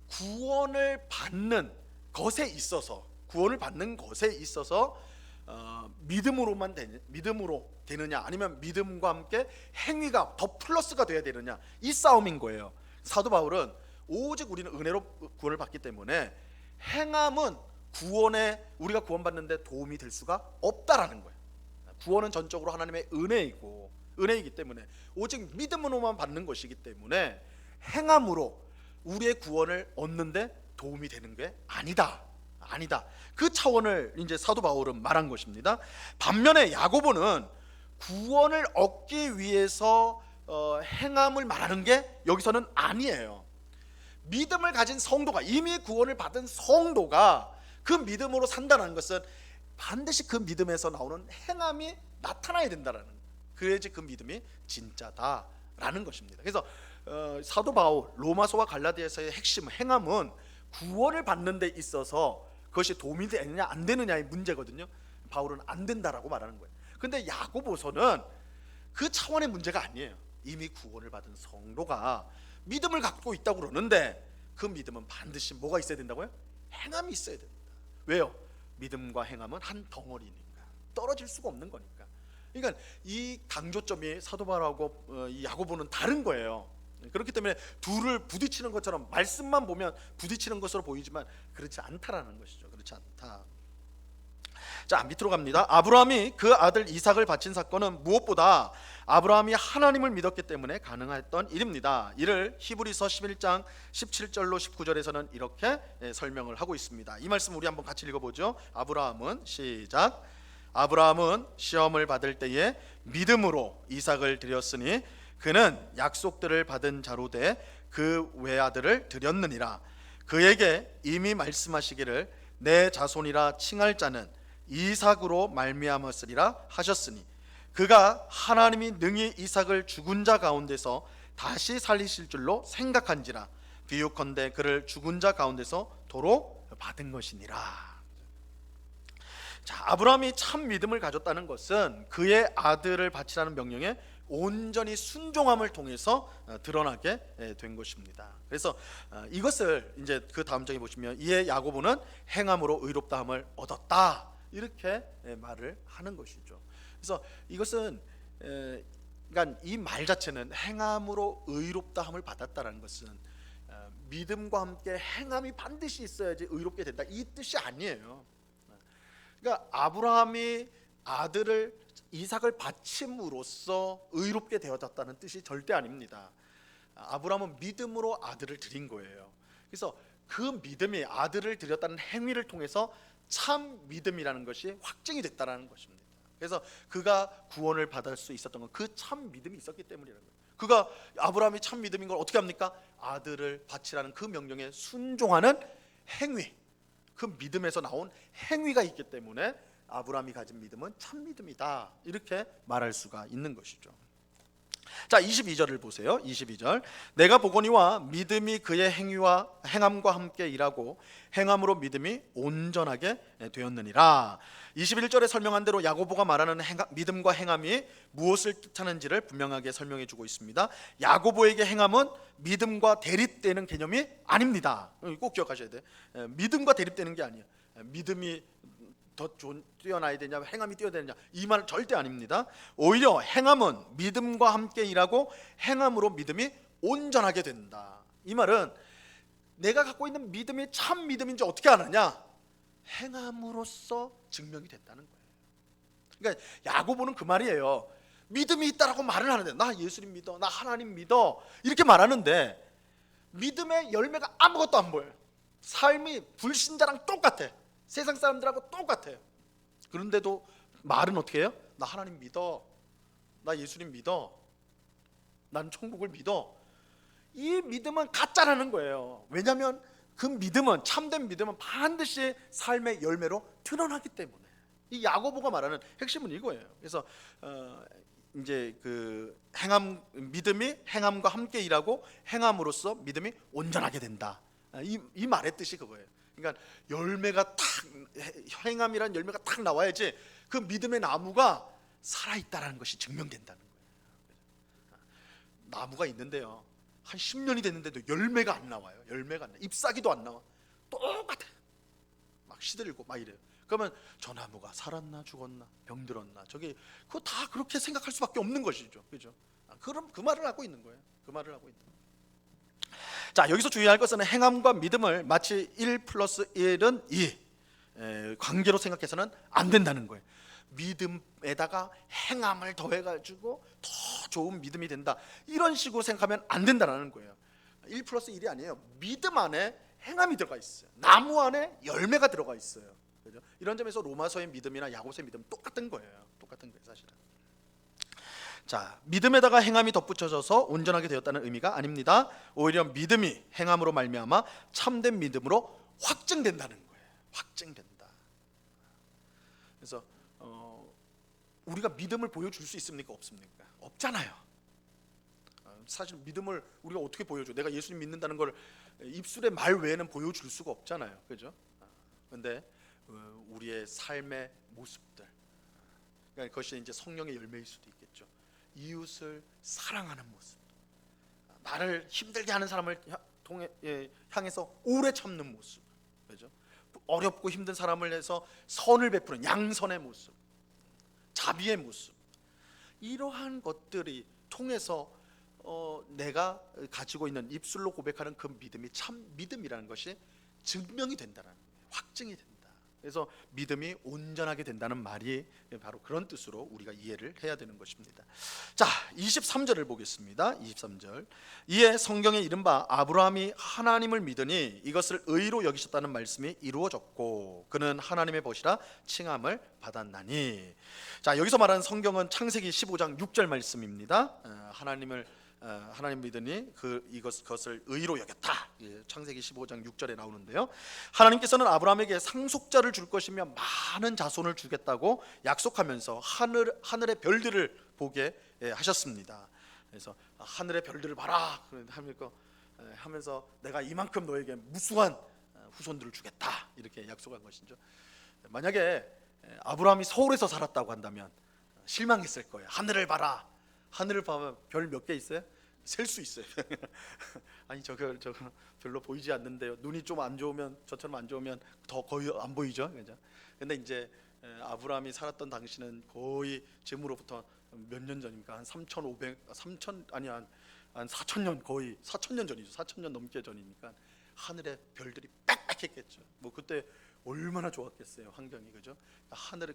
Speaker 1: 구원을 받는 것에 있어서 믿음으로 되느냐, 아니면 믿음과 함께 행위가 더 플러스가 돼야 되느냐, 이 싸움인 거예요. 사도 바울은 오직 우리는 은혜로 구원을 받기 때문에 행함은 우리가 구원받는데 도움이 될 수가 없다라는 거예요. 구원은 전적으로 하나님의 은혜이기 때문에 오직 믿음으로만 받는 것이기 때문에 행함으로 우리의 구원을 얻는데 도움이 되는 게 아니다. 그 차원을 이제 사도 바울은 말한 것입니다. 반면에 야고보는 구원을 얻기 위해서 행함을 말하는 게 여기서는 아니에요. 믿음을 가진 성도가, 이미 구원을 받은 성도가 그 믿음으로 산다는 것은 반드시 그 믿음에서 나오는 행함이 나타나야 된다라는 거예요. 그래야지 그 믿음이 진짜다라는 것입니다. 그래서 사도 바울 로마서와 갈라디아서의 핵심 행함은 구원을 받는 데 있어서 그것이 도움이 되느냐 안 되느냐의 문제거든요. 바울은 안 된다라고 말하는 거예요. 근데 야고보서는 그 차원의 문제가 아니에요. 이미 구원을 받은 성도가 믿음을 갖고 있다고 그러는데 그 믿음은 반드시 뭐가 있어야 된다고요? 행함이 있어야 됩니다. 왜요? 믿음과 행함은 한 덩어리니까, 떨어질 수가 없는 거니까. 그러니까 이 강조점이 사도 바울하고 이 야고보는 다른 거예요. 그렇기 때문에 둘을 부딪히는 것처럼 말씀만 보면 부딪히는 것으로 보이지만 그렇지 않다라는 것이죠. 그렇지 않다. 자, 밑으로 갑니다. 아브라함이 그 아들 이삭을 바친 사건은 무엇보다 아브라함이 하나님을 믿었기 때문에 가능했던 일입니다. 이를 히브리서 11장 17절로 19절에서는 이렇게 설명을 하고 있습니다. 이 말씀 우리 한번 같이 읽어보죠. 아브라함은 시작. 아브라함은 시험을 받을 때에 믿음으로 이삭을 드렸으니 그는 약속들을 받은 자로 돼 그 외아들을 드렸느니라. 그에게 이미 말씀하시기를 내 자손이라 칭할 자는 이삭으로 말미암았으리라 하셨으니 그가 하나님이 능히 이삭을 죽은 자 가운데서 다시 살리실 줄로 생각한지라. 비유컨대 그를 죽은 자 가운데서 도로 받은 것이니라. 자, 아브라함이 참 믿음을 가졌다는 것은 그의 아들을 바치라는 명령에 온전히 순종함을 통해서 드러나게 된 것입니다. 그래서 이것을 이제 그 다음 장에 보시면 이에 야고보는 행함으로 의롭다함을 얻었다, 이렇게 말을 하는 것이죠. 그래서 이것은 그러니까 이 말 자체는 행함으로 의롭다함을 받았다라는 것은 믿음과 함께 행함이 반드시 있어야지 의롭게 된다, 이 뜻이 아니에요. 그러니까 아브라함이 아들을 이삭을 바침으로써 의롭게 되어졌다는 뜻이 절대 아닙니다. 아브라함은 믿음으로 아들을 드린 거예요. 그래서 그 믿음이 아들을 드렸다는 행위를 통해서 참 믿음이라는 것이 확증이 됐다는 것입니다. 그래서 그가 구원을 받을 수 있었던 건 그 참 믿음이 있었기 때문이라는 거예요. 그가 아브라함이 참 믿음인 걸 어떻게 합니까? 아들을 바치라는 그 명령에 순종하는 행위, 그 믿음에서 나온 행위가 있기 때문에 아브라함이 가진 믿음은 참 믿음이다, 이렇게 말할 수가 있는 것이죠. 자, 22절을 보세요. 22절. 내가 보거니와 믿음이 그의 행함과 함께 일하고 행함으로 믿음이 온전하게 되었느니라. 21절에 설명한 대로 야고보가 말하는 믿음과 행함이 무엇을 뜻하는지를 분명하게 설명해 주고 있습니다. 야고보에게 행함은 믿음과 대립되는 개념이 아닙니다. 꼭 기억하셔야 돼. 믿음과 대립되는 게 아니에요. 믿음이 더 뛰어나야 되냐, 행함이 뛰어야 되느냐, 이 말은 절대 아닙니다. 오히려 행함은 믿음과 함께 일하고 행함으로 믿음이 온전하게 된다. 이 말은 내가 갖고 있는 믿음이 참 믿음인지 어떻게 아느냐? 행함으로써 증명이 됐다는 거예요. 그러니까 야고보는 그 말이에요. 믿음이 있다라고 말을 하는데, 나 예수님 믿어, 나 하나님 믿어, 이렇게 말하는데 믿음의 열매가 아무것도 안 보여요. 삶이 불신자랑 똑같아. 세상 사람들하고 똑같아요. 그런데도 말은 어떻게 해요? 나 하나님 믿어, 나 예수님 믿어. 난 천국을 믿어. 이 믿음은 가짜라는 거예요. 왜냐하면 그 믿음은, 참된 믿음은 반드시 삶의 열매로 드러나기 때문에. 이 야고보가 말하는 핵심은 이거예요. 그래서 이제 그 믿음이 행함과 함께 일하고 행함으로써 믿음이 온전하게 된다. 이 말의 뜻이 그거예요. 그러니까 열매가 탁, 행함이란 열매가 탁 나와야지 그 믿음의 나무가 살아있다라는 것이 증명된다는 거예요. 나무가 있는데요, 한 10년이 됐는데도 열매가 안 나와요. 열매가 안 나. 잎사귀도 안 나와. 똑같아. 막 시들고 막 이래요. 그러면 저 나무가 살았나 죽었나 병들었나, 저게 그거 다 그렇게 생각할 수밖에 없는 것이죠. 그죠? 그럼 그 말을 하고 있는 거예요. 그 말을 하고 있는 거예요. 자, 여기서 주의할 것은 행함과 믿음을 마치 1 플러스 1은 2 관계로 생각해서는 안 된다는 거예요. 믿음에다가 행함을 더해가지고 더 좋은 믿음이 된다, 이런 식으로 생각하면 안 된다는 거예요. 1 플러스 1이 아니에요. 믿음 안에 행함이 들어가 있어요. 나무 안에 열매가 들어가 있어요. 그죠? 이런 점에서 로마서의 믿음이나 야고보서의 믿음 똑같은 거예요. 똑같은 거예요, 사실은. 자, 믿음에다가 행함이 덧붙여져서 온전하게 되었다는 의미가 아닙니다. 오히려 믿음이 행함으로 말미암아 참된 믿음으로 확증된다는 거예요. 확증된다. 그래서 우리가 믿음을 보여줄 수 있습니까? 없습니까? 없잖아요. 사실 믿음을 우리가 어떻게 보여줘? 내가 예수님 믿는다는 걸 입술의 말 외에는 보여줄 수가 없잖아요. 그죠? 근데 우리의 삶의 모습들, 그러니까 그것이 이제 성령의 열매일 수도 있겠죠. 이웃을 사랑하는 모습, 나를 힘들게 하는 사람을 향해서 오래 참는 모습, 그죠? 어렵고 힘든 사람을 해서 선을 베푸는 양선의 모습, 자비의 모습, 이러한 것들이 통해서 내가 가지고 있는 입술로 고백하는 그 믿음이 참 믿음이라는 것이 증명이 된다는 거예요. 확증이 된다. 그래서 믿음이 온전하게 된다는 말이 바로 그런 뜻으로 우리가 이해를 해야 되는 것입니다. 자, 23절을 보겠습니다. 23절. 이에 성경에 이른바 아브라함이 하나님을 믿으니 이것을 의로 여기셨다는 말씀이 이루어졌고 그는 하나님의 벗이라 칭함을 받았나니. 자, 여기서 말하는 성경은 창세기 15장 6절 말씀입니다. 하나님 믿으니 그것을 의로 여겼다. 창세기 15장 6절에 나오는데요, 하나님께서는 아브라함에게 상속자를 줄 것이며 많은 자손을 주겠다고 약속하면서 하늘의 별들을 보게 하셨습니다. 그래서 하늘의 별들을 봐라 하면서 내가 이만큼 너에게 무수한 후손들을 주겠다, 이렇게 약속한 것이죠. 만약에 아브라함이 서울에서 살았다고 한다면 실망했을 거예요. 하늘을 봐라. 하늘을 보면 별 몇 개 있어요? 셀 수 있어요. 아니 저거 별로 보이지 않는데요. 눈이 좀 안 좋으면, 저처럼 안 좋으면 더 거의 안 보이죠. 그죠? 근데 이제 아브라함이 살았던 당시는 거의 지금으로부터 몇 년 전입니까? 한 4,000년, 거의 4,000년 전이죠. 4,000년 넘게 전이니까 하늘에 별들이 빽빽했겠죠. 뭐 그때 얼마나 좋았겠어요, 환경이. 그죠? 하늘에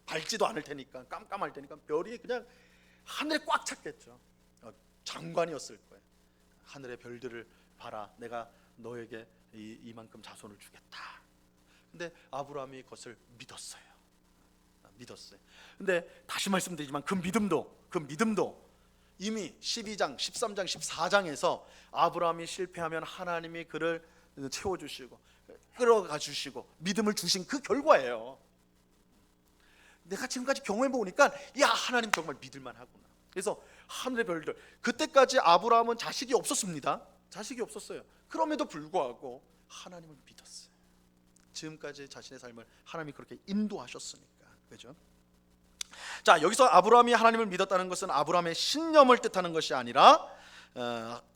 Speaker 1: 밝지도 않을 테니까, 깜깜할 테니까 별이 그냥 하늘에 꽉 찼겠죠. 장관이었을 거예요. 하늘의 별들을 봐라, 내가 너에게 이만큼 자손을 주겠다. 근데 아브라함이 그것을 믿었어요. 근데 다시 말씀드리지만 그 믿음도 이미 12장, 13장, 14장에서 아브라함이 실패하면 하나님이 그를 채워주시고 끌어가 주시고 믿음을 주신 그 결과예요. 내가 지금까지 경험해 보니까 야, 하나님 정말 믿을만 하구나. 그래서 하늘의 별들, 그때까지 아브라함은 자식이 없었습니다. 자식이 없었어요. 그럼에도 불구하고 하나님을 믿었어요. 지금까지 자신의 삶을 하나님이 그렇게 인도하셨으니까. 그죠? 자, 여기서 아브라함이 하나님을 믿었다는 것은 아브라함의 신념을 뜻하는 것이 아니라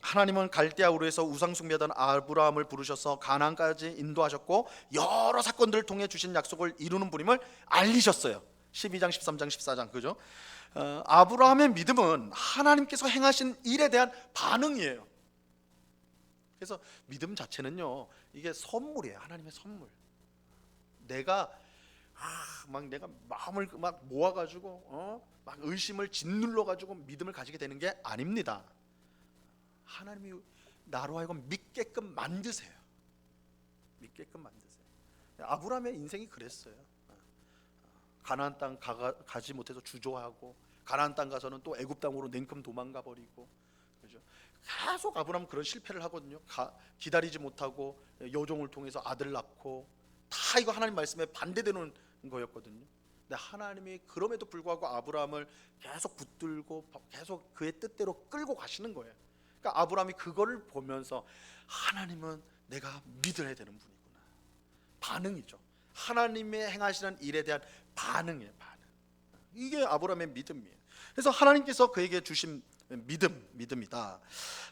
Speaker 1: 하나님은 갈대아 우르에서 우상 숭배하던 아브라함을 부르셔서 가나안까지 인도하셨고 여러 사건들을 통해 주신 약속을 이루는 분임을 알리셨어요. 12장, 13장, 14장. 그죠? 아브라함의 믿음은 하나님께서 행하신 일에 대한 반응이에요. 그래서 믿음 자체는요, 이게 선물이에요. 하나님의 선물. 내가 마음을 막 모아가지고 막 의심을 짓눌러가지고 믿음을 가지게 되는 게 아닙니다. 하나님이 나로 하여금 믿게끔 만드세요. 아브라함의 인생이 그랬어요. 가나안 땅 가지 못해서 주저하고 가나안 땅 가서는 또 애굽 땅으로 냉큼 도망가 버리고, 그죠? 계속 아브라함 그런 실패를 하거든요. 기다리지 못하고 여종을 통해서 아들 낳고, 다 이거 하나님 말씀에 반대되는 거였거든요. 근데 하나님이 그럼에도 불구하고 아브라함을 계속 붙들고 계속 그의 뜻대로 끌고 가시는 거예요. 그러니까 아브라함이 그거를 보면서 하나님은 내가 믿어야 되는 분이구나. 반응이죠. 하나님의 행하시는 일에 대한 반응이에요. 반응. 이게 아브라함의 믿음이에요. 그래서 하나님께서 그에게 주신 믿음이다.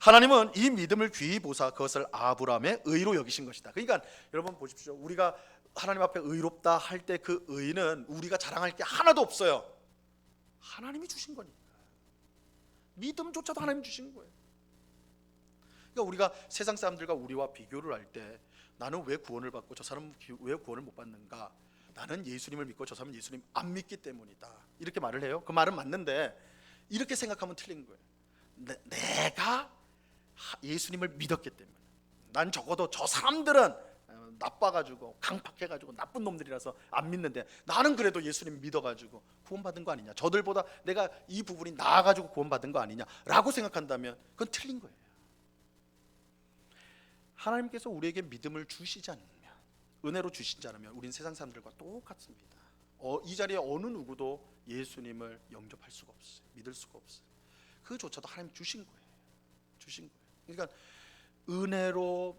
Speaker 1: 하나님은 이 믿음을 귀히 보사 그것을 아브라함의 의로 여기신 것이다. 그러니까 여러분 보십시오. 우리가 하나님 앞에 의롭다 할 때 그 의는 우리가 자랑할 게 하나도 없어요. 하나님이 주신 거니까. 믿음조차도 하나님이 주신 거예요. 그러니까 우리가 세상 사람들과 우리와 비교를 할 때 나는 왜 구원을 받고 저 사람은 왜 구원을 못 받는가? 나는 예수님을 믿고 저 사람은 예수님 안 믿기 때문이다. 이렇게 말을 해요. 그 말은 맞는데 이렇게 생각하면 틀린 거예요. 내가 예수님을 믿었기 때문에, 난 적어도 저 사람들은 나빠가지고 강팍해가지고 나쁜 놈들이라서 안 믿는데 나는 그래도 예수님 믿어가지고 구원받은 거 아니냐, 저들보다 내가 이 부분이 나아가지고 구원받은 거 아니냐라고 생각한다면 그건 틀린 거예요. 하나님께서 우리에게 믿음을 주시지 않으면, 은혜로 주시지 않으면 우린 세상 사람들과 똑같습니다. 이 자리에 어느 누구도 예수님을 영접할 수가 없어요. 믿을 수가 없어요. 그조차도 하나님 주신 거예요. 주신 거예요. 그러니까 은혜로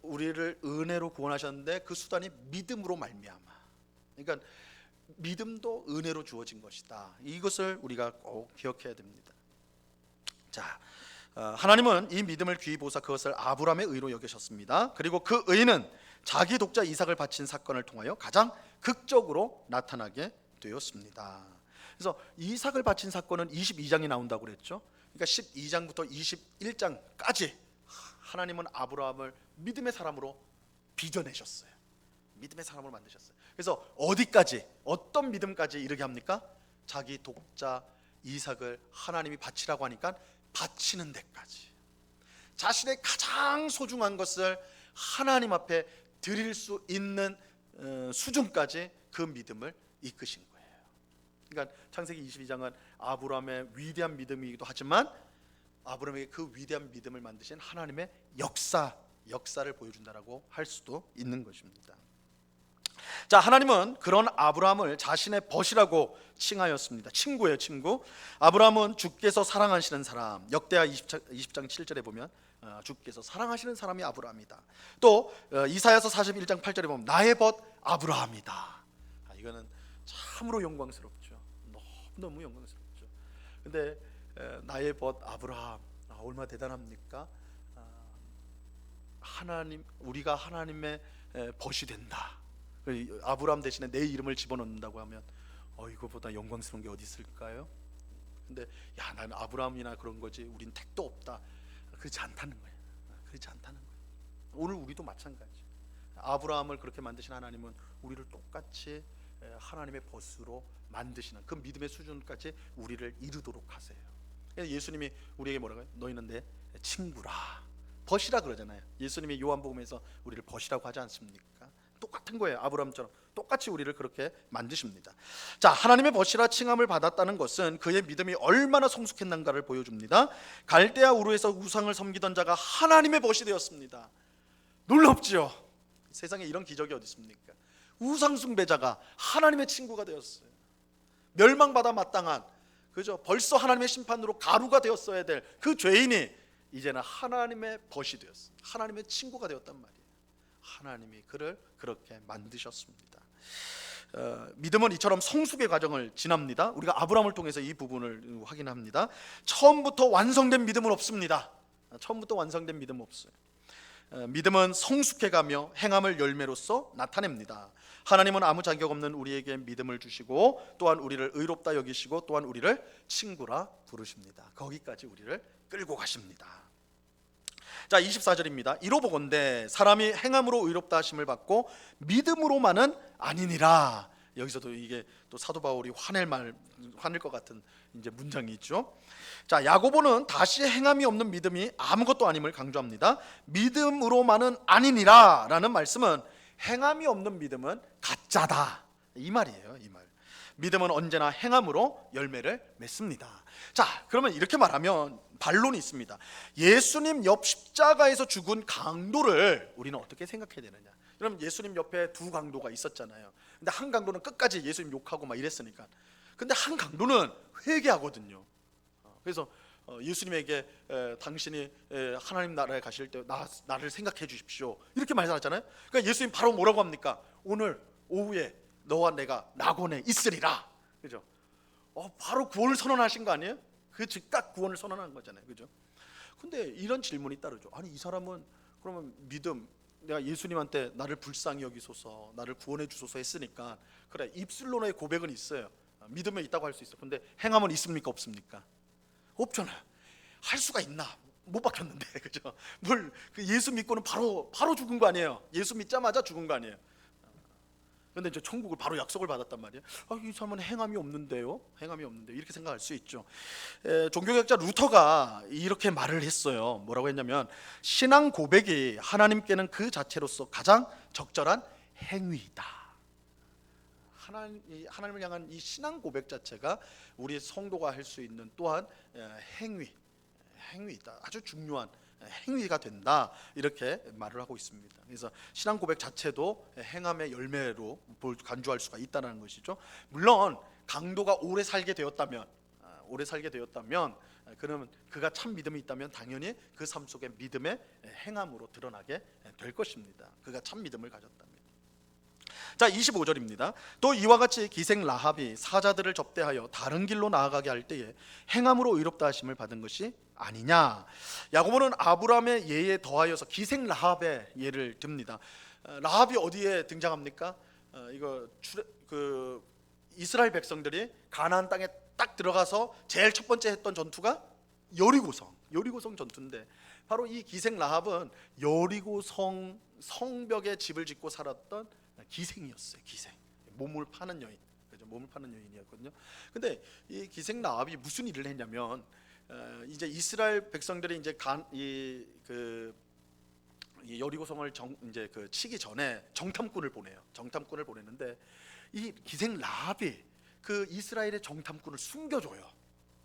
Speaker 1: 우리를 은혜로 구원하셨는데 그 수단이 믿음으로 말미암아. 그러니까 믿음도 은혜로 주어진 것이다. 이것을 우리가 꼭 기억해야 됩니다. 자, 하나님은 이 믿음을 귀히 보사 그것을 아브라함의 의로 여기셨습니다. 그리고 그 의는 자기 독자 이삭을 바친 사건을 통하여 가장 극적으로 나타나게 되었습니다. 그래서 이삭을 바친 사건은 22장이 나온다고 그랬죠. 그러니까 12장부터 21장까지 하나님은 아브라함을 믿음의 사람으로 빚어내셨어요. 믿음의 사람으로 만드셨어요. 그래서 어디까지, 어떤 믿음까지 이르게 합니까? 자기 독자 이삭을 하나님이 바치라고 하니까 바치는 데까지, 자신의 가장 소중한 것을 하나님 앞에 드릴 수 있는 수준까지 그 믿음을 이끄신 거예요. 그러니까 창세기 22장은 아브라함의 위대한 믿음이기도 하지만 아브라함에게 그 위대한 믿음을 만드신 하나님의 역사를 보여준다라고 할 수도 있는 것입니다. 자, 하나님은 그런 아브라함을 자신의 벗이라고 칭하였습니다. 친구예요, 친구. 아브라함은 주께서 사랑하시는 사람. 역대하 20장 7절에 보면 주께서 사랑하시는 사람이 아브라함이다. 또 이사야서 41장 8절에 보면 나의 벗 아브라함이다. 이거는 참으로 영광스럽죠. 너무 영광스럽죠. 근데 나의 벗 아브라함, 얼마나 대단합니까? 우리가 하나님의 벗이 된다. 아브라함 대신에 내 이름을 집어넣는다고 하면 이거보다 영광스러운 게 어디 있을까요? 근데 나는 아브라함이나 그런 거지 우린 택도 없다. 그렇지 않다는 거예요. 그렇지 않다는 거예요. 오늘 우리도 마찬가지. 아브라함을 그렇게 만드신 하나님은 우리를 똑같이 하나님의 벗으로 만드시는 그 믿음의 수준까지 우리를 이루도록 하세요. 예수님이 우리에게 뭐라고 해요? 너희는 내 친구라, 벗이라 그러잖아요. 예수님이 요한복음에서 우리를 벗이라고 하지 않습니까? 똑같은 거예요. 아브라함처럼 똑같이 우리를 그렇게 만드십니다. 자, 하나님의 벗이라 칭함을 받았다는 것은 그의 믿음이 얼마나 성숙했는가를 보여줍니다. 갈대아 우르에서 우상을 섬기던 자가 하나님의 벗이 되었습니다. 놀랍죠? 세상에 이런 기적이 어디 있습니까? 우상 숭배자가 하나님의 친구가 되었어요. 멸망받아 마땅한, 그죠? 벌써 하나님의 심판으로 가루가 되었어야 될 그 죄인이 이제는 하나님의 벗이 되었어요. 하나님의 친구가 되었단 말이에요. 하나님이 그를 그렇게 만드셨습니다. 믿음은 이처럼 성숙의 과정을 지납니다. 우리가 아브라함을 통해서 이 부분을 확인합니다. 처음부터 완성된 믿음은 없습니다. 처음부터 완성된 믿음은 없어요. 믿음은 성숙해가며 행함을 열매로써 나타냅니다. 하나님은 아무 자격 없는 우리에게 믿음을 주시고 또한 우리를 의롭다 여기시고 또한 우리를 친구라 부르십니다. 거기까지 우리를 끌고 가십니다. 자, 24절입니다. 이로보건대 사람이 행함으로 의롭다 하심을 받고 믿음으로만은 아니니라. 여기서도 이게 또 사도 바울이 화낼 것 같은 이제 문장이 있죠. 자, 야고보는 다시 행함이 없는 믿음이 아무것도 아님을 강조합니다. 믿음으로만은 아니니라라는 말씀은 행함이 없는 믿음은 가짜다 이 말이에요. 이 말. 믿음은 언제나 행함으로 열매를 맺습니다. 자, 그러면 이렇게 말하면 반론이 있습니다. 예수님 옆 십자가에서 죽은 강도를 우리는 어떻게 생각해야 되느냐? 그럼 예수님 옆에 두 강도가 있었잖아요. 근데 한 강도는 끝까지 예수님 욕하고 막 이랬으니까. 근데 한 강도는 회개하거든요. 그래서 예수님에게 당신이 하나님 나라에 가실 때 나를 생각해 주십시오 이렇게 말씀하잖아요. 그러니까 예수님 바로 뭐라고 합니까? 오늘 오후에 너와 내가 낙원에 있으리라. 그죠? 바로 구원을 선언하신 거 아니에요? 그 즉각 구원을 선언한 거잖아요. 그죠? 근데 이런 질문이 따르죠. 아니 이 사람은 그러면 믿음, 내가 예수님한테 나를 불쌍히 여기소서, 나를 구원해 주소서 했으니까 그래 입술로의 고백은 있어요. 믿음에 있다고 할 수 있어. 근데 행함은 있습니까 없습니까? 없잖아요. 할 수가 있나? 못 박혔는데. 그죠? 뭘 그 예수 믿고는 바로 죽은 거 아니에요. 예수 믿자마자 죽은 거 아니에요. 그런데 이제 천국을 바로 약속을 받았단 말이에요. 이 사람은 행함이 없는데요. 행함이 없는데 이렇게 생각할 수 있죠. 종교학자 루터가 이렇게 말을 했어요. 뭐라고 했냐면 신앙 고백이 하나님께는 그 자체로서 가장 적절한 행위이다. 하나님을 향한 이 신앙 고백 자체가 우리 성도가 할 수 있는 또한 행위이다. 아주 중요한 행위가 된다. 이렇게 말을 하고 있습니다. 그래서 신앙 고백 자체도 행함의 열매로 간주할 수가 있다는 것이죠. 물론 강도가 오래 살게 되었다면 그러면 그가 참 믿음이 있다면 당연히 그 삶 속에 믿음의 행함으로 드러나게 될 것입니다. 그가 참 믿음을 가졌다면. 자, 25절입니다. 또 이와 같이 기생 라합이 사자들을 접대하여 다른 길로 나아가게 할 때에 행함으로 의롭다 하심을 받은 것이 아니냐. 야고보는 아브라함의 예에 더하여서 기생 라합의 예를 듭니다. 라합이 어디에 등장합니까? 이스라엘 백성들이 가나안 땅에 딱 들어가서 제일 첫 번째 했던 전투가 여리고성 전투인데, 바로 이 기생 라합은 여리고성 성벽에 집을 짓고 살았던 기생이었어요. 기생, 몸을 파는 여인, 그죠? 몸을 파는 여인이었거든요. 근데 이 기생 라합이 무슨 일을 했냐면, 이제 이스라엘 백성들이 이제 이 여리고성을 이제 치기 전에 정탐꾼을 보내는데 이 기생 라합이 그 이스라엘의 정탐꾼을 숨겨줘요.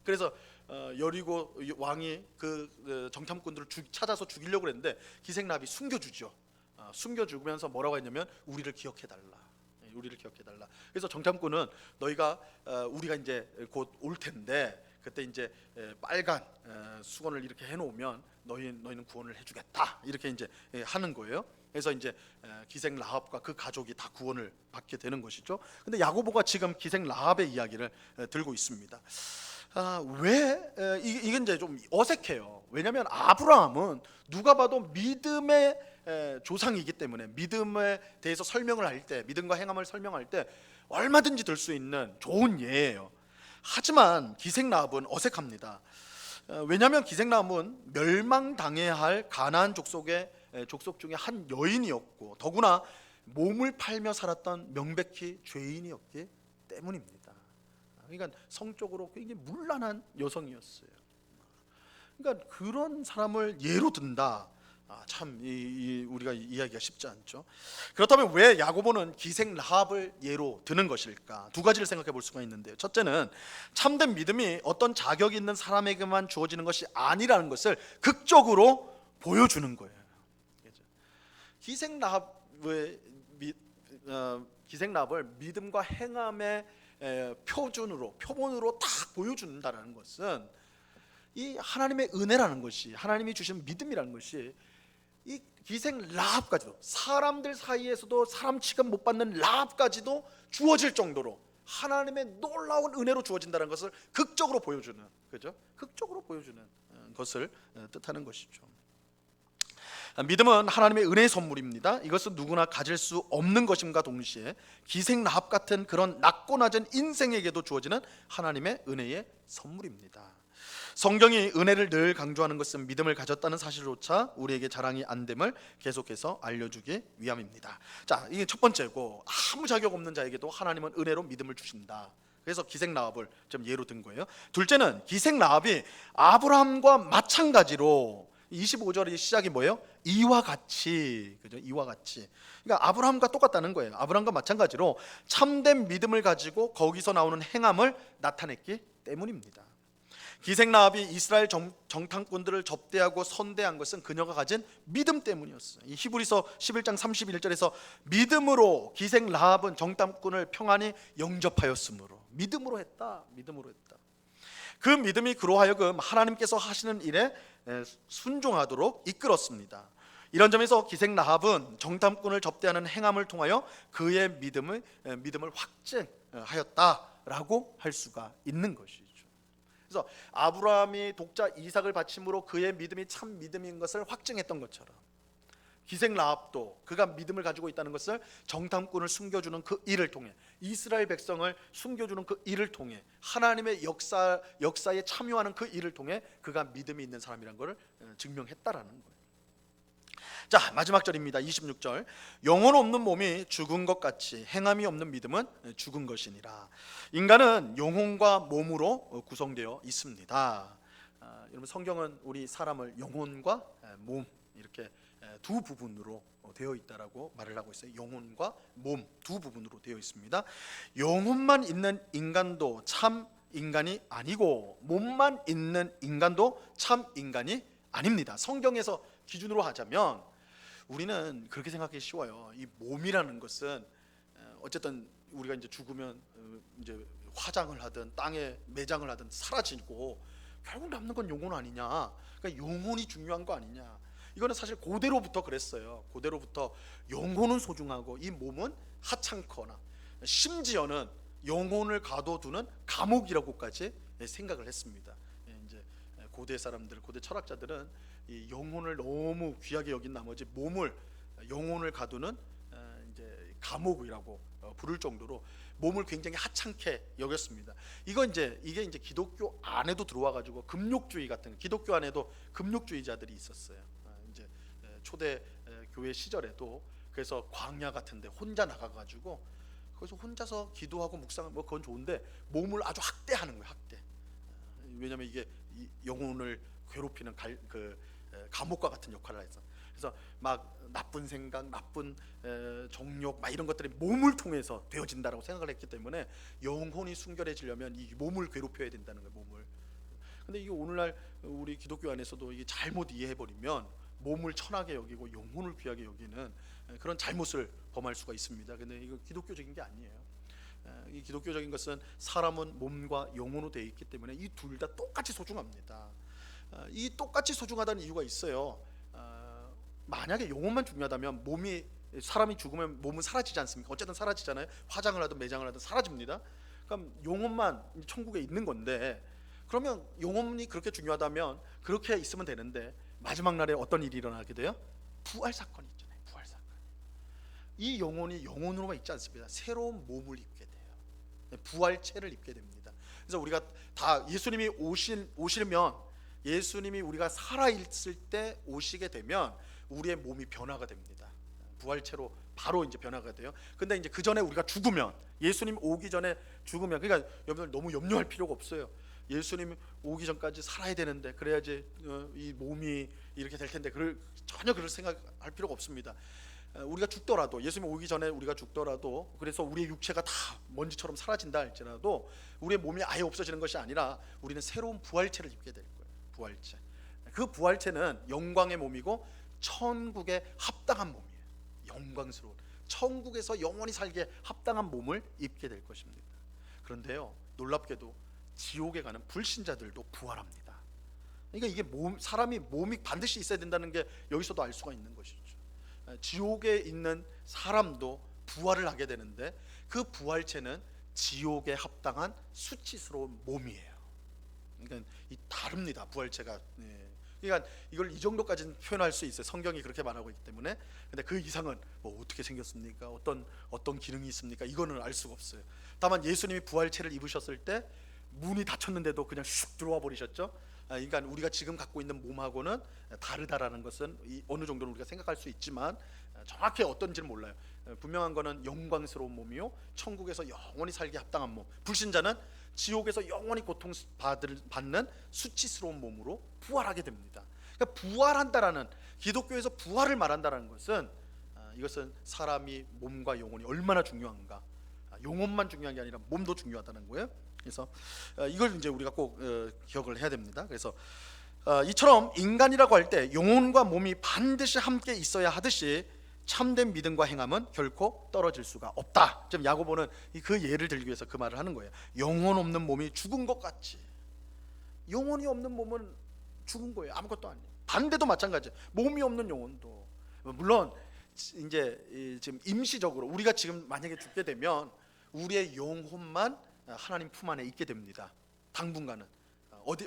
Speaker 1: 그래서 여리고 왕이 그 정탐꾼들을 찾아서 죽이려고 했는데 기생 라합이 숨겨주죠. 숨겨주면서 뭐라고 했냐면 우리를 기억해달라. 그래서 정탐꾼은 우리가 이제 곧 올 텐데 그때 이제 빨간 수건을 이렇게 해놓으면 너희는 구원을 해주겠다 이렇게 이제 하는 거예요. 그래서 이제 기생 라합과 그 가족이 다 구원을 받게 되는 것이죠. 근데 야고보가 지금 기생 라합의 이야기를 들고 있습니다. 왜 이게 이제 좀 어색해요. 왜냐하면 아브라함은 누가 봐도 믿음의 조상이기 때문에 믿음에 대해서 설명을 할 때, 믿음과 행함을 설명할 때 얼마든지 들 수 있는 좋은 예예요. 하지만 기생 라합은 어색합니다. 왜냐하면 기생 라합은 멸망당해야 할 가나안 족속 중에 한 여인이었고, 더구나 몸을 팔며 살았던 명백히 죄인이었기 때문입니다. 그러니까 성적으로 굉장히 문란한 여성이었어요. 그러니까 그런 사람을 예로 든다. 참 우리가 이해하기가 쉽지 않죠. 그렇다면 왜 야고보는 기생 라합을 예로 드는 것일까? 두 가지를 생각해 볼 수가 있는데요. 첫째는 참된 믿음이 어떤 자격 있는 사람에게만 주어지는 것이 아니라는 것을 극적으로 보여주는 거예요. 기생 라합을 믿음과 행함의 표본으로 딱 보여준다는 것은 이 하나님의 은혜라는 것이, 하나님이 주신 믿음이라는 것이 이 기생 라합까지도, 사람들 사이에서도 사람 취급 못 받는 라합까지도 주어질 정도로 하나님의 놀라운 은혜로 주어진다는 것을 극적으로 보여주는, 그죠? 극적으로 보여주는 것을 뜻하는 것이죠. 믿음은 하나님의 은혜의 선물입니다. 이것은 누구나 가질 수 없는 것임과 동시에 기생 라합 같은 그런 낮고 낮은 인생에게도 주어지는 하나님의 은혜의 선물입니다. 성경이 은혜를 늘 강조하는 것은 믿음을 가졌다는 사실조차 우리에게 자랑이 안 됨을 계속해서 알려주기 위함입니다. 자, 이게 첫 번째고, 아무 자격 없는 자에게도 하나님은 은혜로 믿음을 주신다. 그래서 기생 라합을 좀 예로 든 거예요. 둘째는 기생 라합이 아브라함과 마찬가지로 25절의 시작이 뭐예요? 이와 같이, 그죠? 이와 같이. 그러니까 아브라함과 똑같다는 거예요. 아브라함과 마찬가지로 참된 믿음을 가지고 거기서 나오는 행함을 나타냈기 때문입니다. 기생 라합이 이스라엘 정탐꾼들을 접대하고 선대한 것은 그녀가 가진 믿음 때문이었어요. 이 히브리서 11장 31절에서 믿음으로 기생 라합은 정탐꾼을 평안히 영접하였으므로, 믿음으로 했다. 믿음으로 했다. 그 믿음이 그로 하여금 하나님께서 하시는 일에 순종하도록 이끌었습니다. 이런 점에서 기생 라합은 정탐꾼을 접대하는 행함을 통하여 그의 믿음을 확증하였다라고 할 수가 있는 것이죠. 그래서 아브라함이 독자 이삭을 바침으로 그의 믿음이 참 믿음인 것을 확증했던 것처럼, 기생 라합도 그가 믿음을 가지고 있다는 것을 정탐꾼을 숨겨주는 그 일을 통해, 이스라엘 백성을 숨겨주는 그 일을 통해, 하나님의 역사에 참여하는 그 일을 통해 그가 믿음이 있는 사람이라는 것을 증명했다라는 거예요. 자, 마지막 절입니다. 26절. 영혼 없는 몸이 죽은 것 같이 행함이 없는 믿음은 죽은 것이니라. 인간은 영혼과 몸으로 구성되어 있습니다. 여러분, 성경은 우리 사람을 영혼과 몸 이렇게 두 부분으로 되어 있다라고 말을 하고 있어요. 영혼과 몸 두 부분으로 되어 있습니다. 영혼만 있는 인간도 참 인간이 아니고 몸만 있는 인간도 참 인간이 아닙니다. 성경에서 기준으로 하자면 우리는 그렇게 생각하기 쉬워요. 이 몸이라는 것은 어쨌든 우리가 이제 죽으면 이제 화장을 하든 땅에 매장을 하든 사라지고 결국 남는 건 영혼 아니냐. 그러니까 영혼이 중요한 거 아니냐. 이거는 사실 고대로부터 그랬어요. 고대로부터 영혼은 소중하고 이 몸은 하찮거나, 심지어는 영혼을 가둬두는 감옥이라고까지 생각을 했습니다. 이제 고대 사람들, 고대 철학자들은 이 영혼을 너무 귀하게 여긴 나머지 몸을, 영혼을 가두는 이제 감옥이라고 부를 정도로 몸을 굉장히 하찮게 여겼습니다. 이게 이제 기독교 안에도 들어와 가지고 금욕주의 같은, 기독교 안에도 금욕주의자들이 있었어요. 이제 초대 교회 시절에도 그래서 광야 같은데 혼자 나가가지고 거기서 혼자서 기도하고 묵상하고 뭐 그건 좋은데 몸을 아주 학대하는 거예요. 학대. 왜냐하면 이게 영혼을 괴롭히는 감옥과 같은 역할을 해서, 그래서 막 나쁜 생각, 나쁜 정욕, 막 이런 것들이 몸을 통해서 되어진다라고 생각을 했기 때문에 영혼이 순결해지려면 이 몸을 괴롭혀야 된다는 거예요. 몸을. 근데 이게 오늘날 우리 기독교 안에서도 이게 잘못 이해해 버리면 몸을 천하게 여기고 영혼을 귀하게 여기는 그런 잘못을 범할 수가 있습니다. 근데 이거 기독교적인 게 아니에요. 이 기독교적인 것은 사람은 몸과 영혼으로 되어 있기 때문에 이 둘 다 똑같이 소중합니다. 이 똑같이 소중하다는 이유가 있어요. 만약에 영혼만 중요하다면 사람이 죽으면 몸은 사라지지 않습니까? 어쨌든 사라지잖아요. 화장을 하든 매장을 하든 사라집니다. 그럼 영혼만 천국에 있는 건데, 그러면 영혼이 그렇게 중요하다면 그렇게 있으면 되는데 마지막 날에 어떤 일이 일어나게 돼요? 부활 사건이 있잖아요. 부활 사건. 이 영혼이 영혼으로만 있지 않습니다. 새로운 몸을 입게 돼요. 부활체를 입게 됩니다. 그래서 우리가 다 예수님이 오시면, 예수님이 우리가 살아있을 때 오시게 되면 우리의 몸이 변화가 됩니다. 부활체로 바로 이제 변화가 돼요. 근데 이제 그 전에 우리가 죽으면, 예수님 오기 전에 죽으면, 그러니까 여러분들 너무 염려할 필요가 없어요. 예수님 오기 전까지 살아야 되는데 그래야지 이 몸이 이렇게 될 텐데, 전혀 그럴 생각할 필요가 없습니다. 우리가 죽더라도, 예수님 오기 전에 우리가 죽더라도, 그래서 우리의 육체가 다 먼지처럼 사라진다 할지라도 우리의 몸이 아예 없어지는 것이 아니라 우리는 새로운 부활체를 입게 될 거예요. 부활체. 그 부활체는 영광의 몸이고 천국에 합당한 몸이에요. 영광스러운, 천국에서 영원히 살기에 합당한 몸을 입게 될 것입니다. 그런데요, 놀랍게도 지옥에 가는 불신자들도 부활합니다. 그러니까 이게 사람이 몸이 반드시 있어야 된다는 게 여기서도 알 수가 있는 것이죠. 지옥에 있는 사람도 부활을 하게 되는데 그 부활체는 지옥에 합당한 수치스러운 몸이에요. 그러니까 다릅니다, 부활체가. 그러니까 이걸 이 정도까지는 표현할 수 있어요. 성경이 그렇게 말하고 있기 때문에. 근데 그 이상은 뭐 어떻게 생겼습니까? 어떤 기능이 있습니까? 이거는 알 수가 없어요. 다만 예수님이 부활체를 입으셨을 때 문이 닫혔는데도 그냥 슉 들어와 버리셨죠. 그러니까 우리가 지금 갖고 있는 몸하고는 다르다라는 것은 어느 정도는 우리가 생각할 수 있지만 정확히 어떤지는 몰라요. 분명한 거는 영광스러운 몸이요, 천국에서 영원히 살기 합당한 몸. 불신자는 지옥에서 영원히 고통받는 수치스러운 몸으로 부활하게 됩니다. 그러니까 부활한다라는, 기독교에서 부활을 말한다라는 것은 이것은 사람이 몸과 영혼이 얼마나 중요한가, 영혼만 중요한 게 아니라 몸도 중요하다는 거예요. 그래서 이걸 이제 우리가 꼭 기억을 해야 됩니다. 그래서 이처럼 인간이라고 할 때 영혼과 몸이 반드시 함께 있어야 하듯이 참된 믿음과 행함은 결코 떨어질 수가 없다. 지금 야고보는 그 예를 들기 위해서 그 말을 하는 거예요. 영혼 없는 몸이 죽은 것 같이, 영혼이 없는 몸은 죽은 거예요. 아무것도 아니에요. 반대도 마찬가지예요. 몸이 없는 영혼도, 물론 이제 지금 임시적으로 우리가 지금 만약에 죽게 되면 우리의 영혼만 하나님 품 안에 있게 됩니다. 당분간은.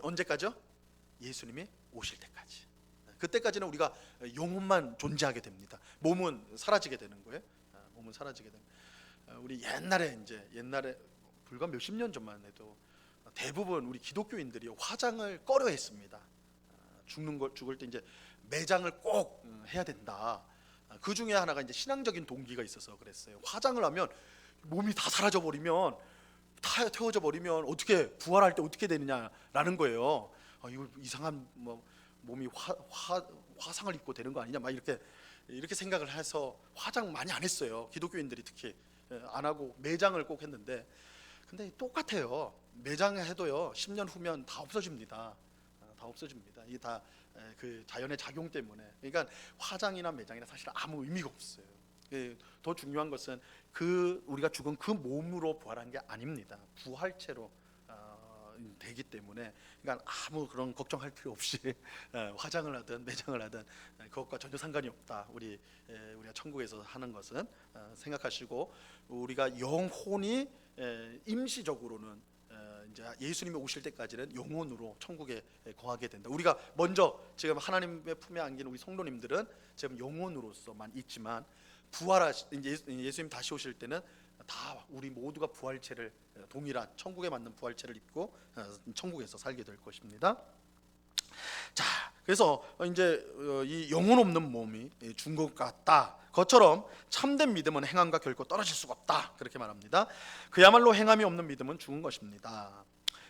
Speaker 1: 언제까지요? 예수님이 오실 때까지. 그때까지는 우리가 영혼만 존재하게 됩니다. 몸은 사라지게 되는 거예요. 몸은 사라지게 되는. 우리 옛날에 불과 몇십 년 전만 해도 대부분 우리 기독교인들이 화장을 꺼려했습니다. 죽을 때 이제 매장을 꼭 해야 된다. 그 중에 하나가 이제 신앙적인 동기가 있어서 그랬어요. 화장을 하면 몸이 다 사라져 버리면, 다 태워져 버리면 어떻게 부활할 때 어떻게 되느냐라는 거예요. 이거 이상한 몸이 화상을 입고 되는 거 아니냐, 막 이렇게 생각을 해서 화장 많이 안 했어요. 기독교인들이 특히 안 하고 매장을 꼭 했는데, 근데 똑같아요. 매장을 해도요 10년 후면 다 없어집니다. 다 없어집니다. 이게 다 그 자연의 작용 때문에. 그러니까 화장이나 매장이나 사실 아무 의미가 없어요. 더 중요한 것은 우리가 죽은 그 몸으로 부활한 게 아닙니다. 부활체로 되기 때문에, 그러니까 아무 그런 걱정할 필요 없이 화장을 하든 매장을 하든 그것과 전혀 상관이 없다. 우리가 천국에서 하는 것은 생각하시고, 우리가 영혼이 임시적으로는 이제 예수님이 오실 때까지는 영혼으로 천국에 거하게 된다. 우리가 먼저 지금 하나님의 품에 안긴 우리 성도님들은 지금 영혼으로서만 있지만, 예수님 다시 오실 때는 다 우리 모두가 부활체를, 동일한 천국에 맞는 부활체를 입고 천국에서 살게 될 것입니다. 자, 그래서 이제 이 영혼 없는 몸이 죽은 것 같다. 것처럼 참된 믿음은 행함과 결코 떨어질 수가 없다. 그렇게 말합니다. 그야말로 행함이 없는 믿음은 죽은 것입니다.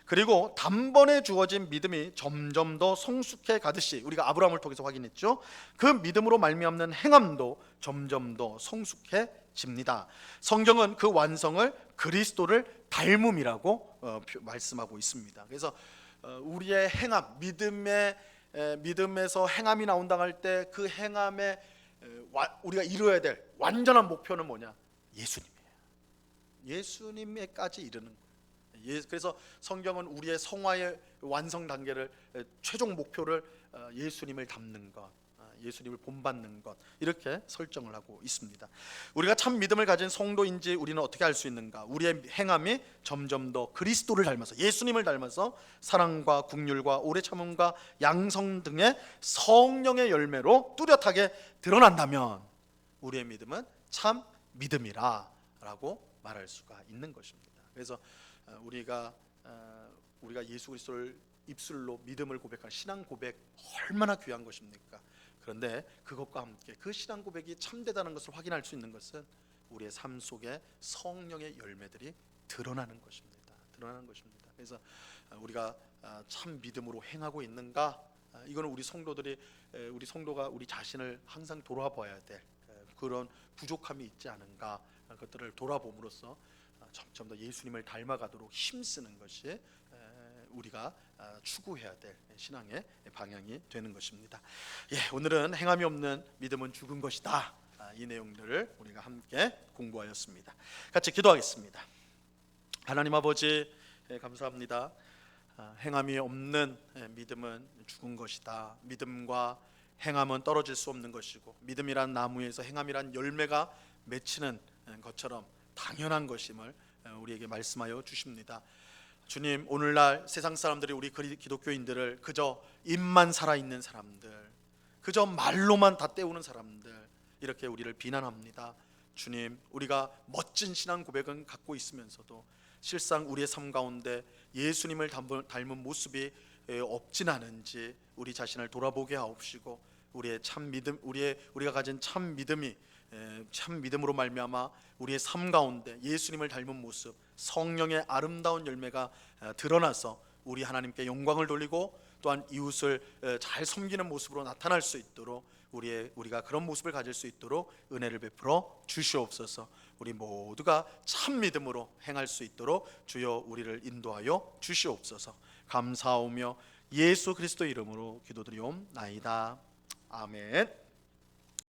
Speaker 1: 그리고 단번에 주어진 믿음이 점점 더 성숙해 가듯이, 우리가 아브라함을 통해서 확인했죠. 그 믿음으로 말미암는 행함도 점점 더 성숙해집니다. 성경은 그 완성을 그리스도를 닮음이라고 말씀하고 있습니다. 그래서 우리의 행함, 믿음에서 행함이 나온다 할 때 그 행함에 우리가 이루어야 될 완전한 목표는 뭐냐? 예수님이에요. 예수님에까지 이르는 거예요. 그래서 성경은 우리의 성화의 완성 단계를, 최종 목표를 예수님을 닮는 것, 예수님을 본받는 것, 이렇게 설정을 하고 있습니다. 우리가 참 믿음을 가진 성도인지 우리는 어떻게 알 수 있는가? 우리의 행함이 점점 더 그리스도를 닮아서, 예수님을 닮아서 사랑과 긍휼과 오래 참음과 양성 등의 성령의 열매로 뚜렷하게 드러난다면 우리의 믿음은 참 믿음이라라고 말할 수가 있는 것입니다. 그래서 우리가 예수 그리스도를 입술로 믿음을 고백하는 신앙 고백, 얼마나 귀한 것입니까? 그런데 그것과 함께 그 신앙 고백이 참되다는 것을 확인할 수 있는 것은 우리의 삶 속에 성령의 열매들이 드러나는 것입니다. 그래서 우리가 참 믿음으로 행하고 있는가? 이거는 우리 성도가 우리 자신을 항상 돌아봐야 될 그런 부족함이 있지 않은가? 그것들을 돌아봄으로써 점점 더 예수님을 닮아가도록 힘쓰는 것이 우리가 추구해야 될 신앙의 방향이 되는 것입니다. 오늘은 행함이 없는 믿음은 죽은 것이다. 이 내용들을 우리가 함께 공부하였습니다. 같이 기도하겠습니다. 하나님 아버지, 감사합니다. 행함이 없는 믿음은 죽은 것이다. 믿음과 행함은 떨어질 수 없는 것이고, 믿음이란 나무에서 행함이란 열매가 맺히는 것처럼 당연한 것임을 우리에게 말씀하여 주십니다. 주님, 오늘날 세상 사람들이 우리 기독교인들을 그저 입만 살아있는 사람들, 그저 말로만 다 때우는 사람들, 이렇게 우리를 비난합니다. 주님, 우리가 멋진 신앙 고백은 갖고 있으면서도 실상 우리의 삶 가운데 예수님을 닮은 모습이 없진 않은지 우리 자신을 돌아보게 하옵시고, 우리의 참 믿음, 우리가 가진 참 믿음이 참 믿음으로 말미암아 우리의 삶 가운데 예수님을 닮은 모습, 성령의 아름다운 열매가 드러나서 우리 하나님께 영광을 돌리고 또한 이웃을 잘 섬기는 모습으로 나타날 수 있도록 우리가 그런 모습을 가질 수 있도록 은혜를 베풀어 주시옵소서. 우리 모두가 참 믿음으로 행할 수 있도록 주여 우리를 인도하여 주시옵소서. 감사하오며 예수 그리스도 이름으로 기도드리옵나이다. 아멘.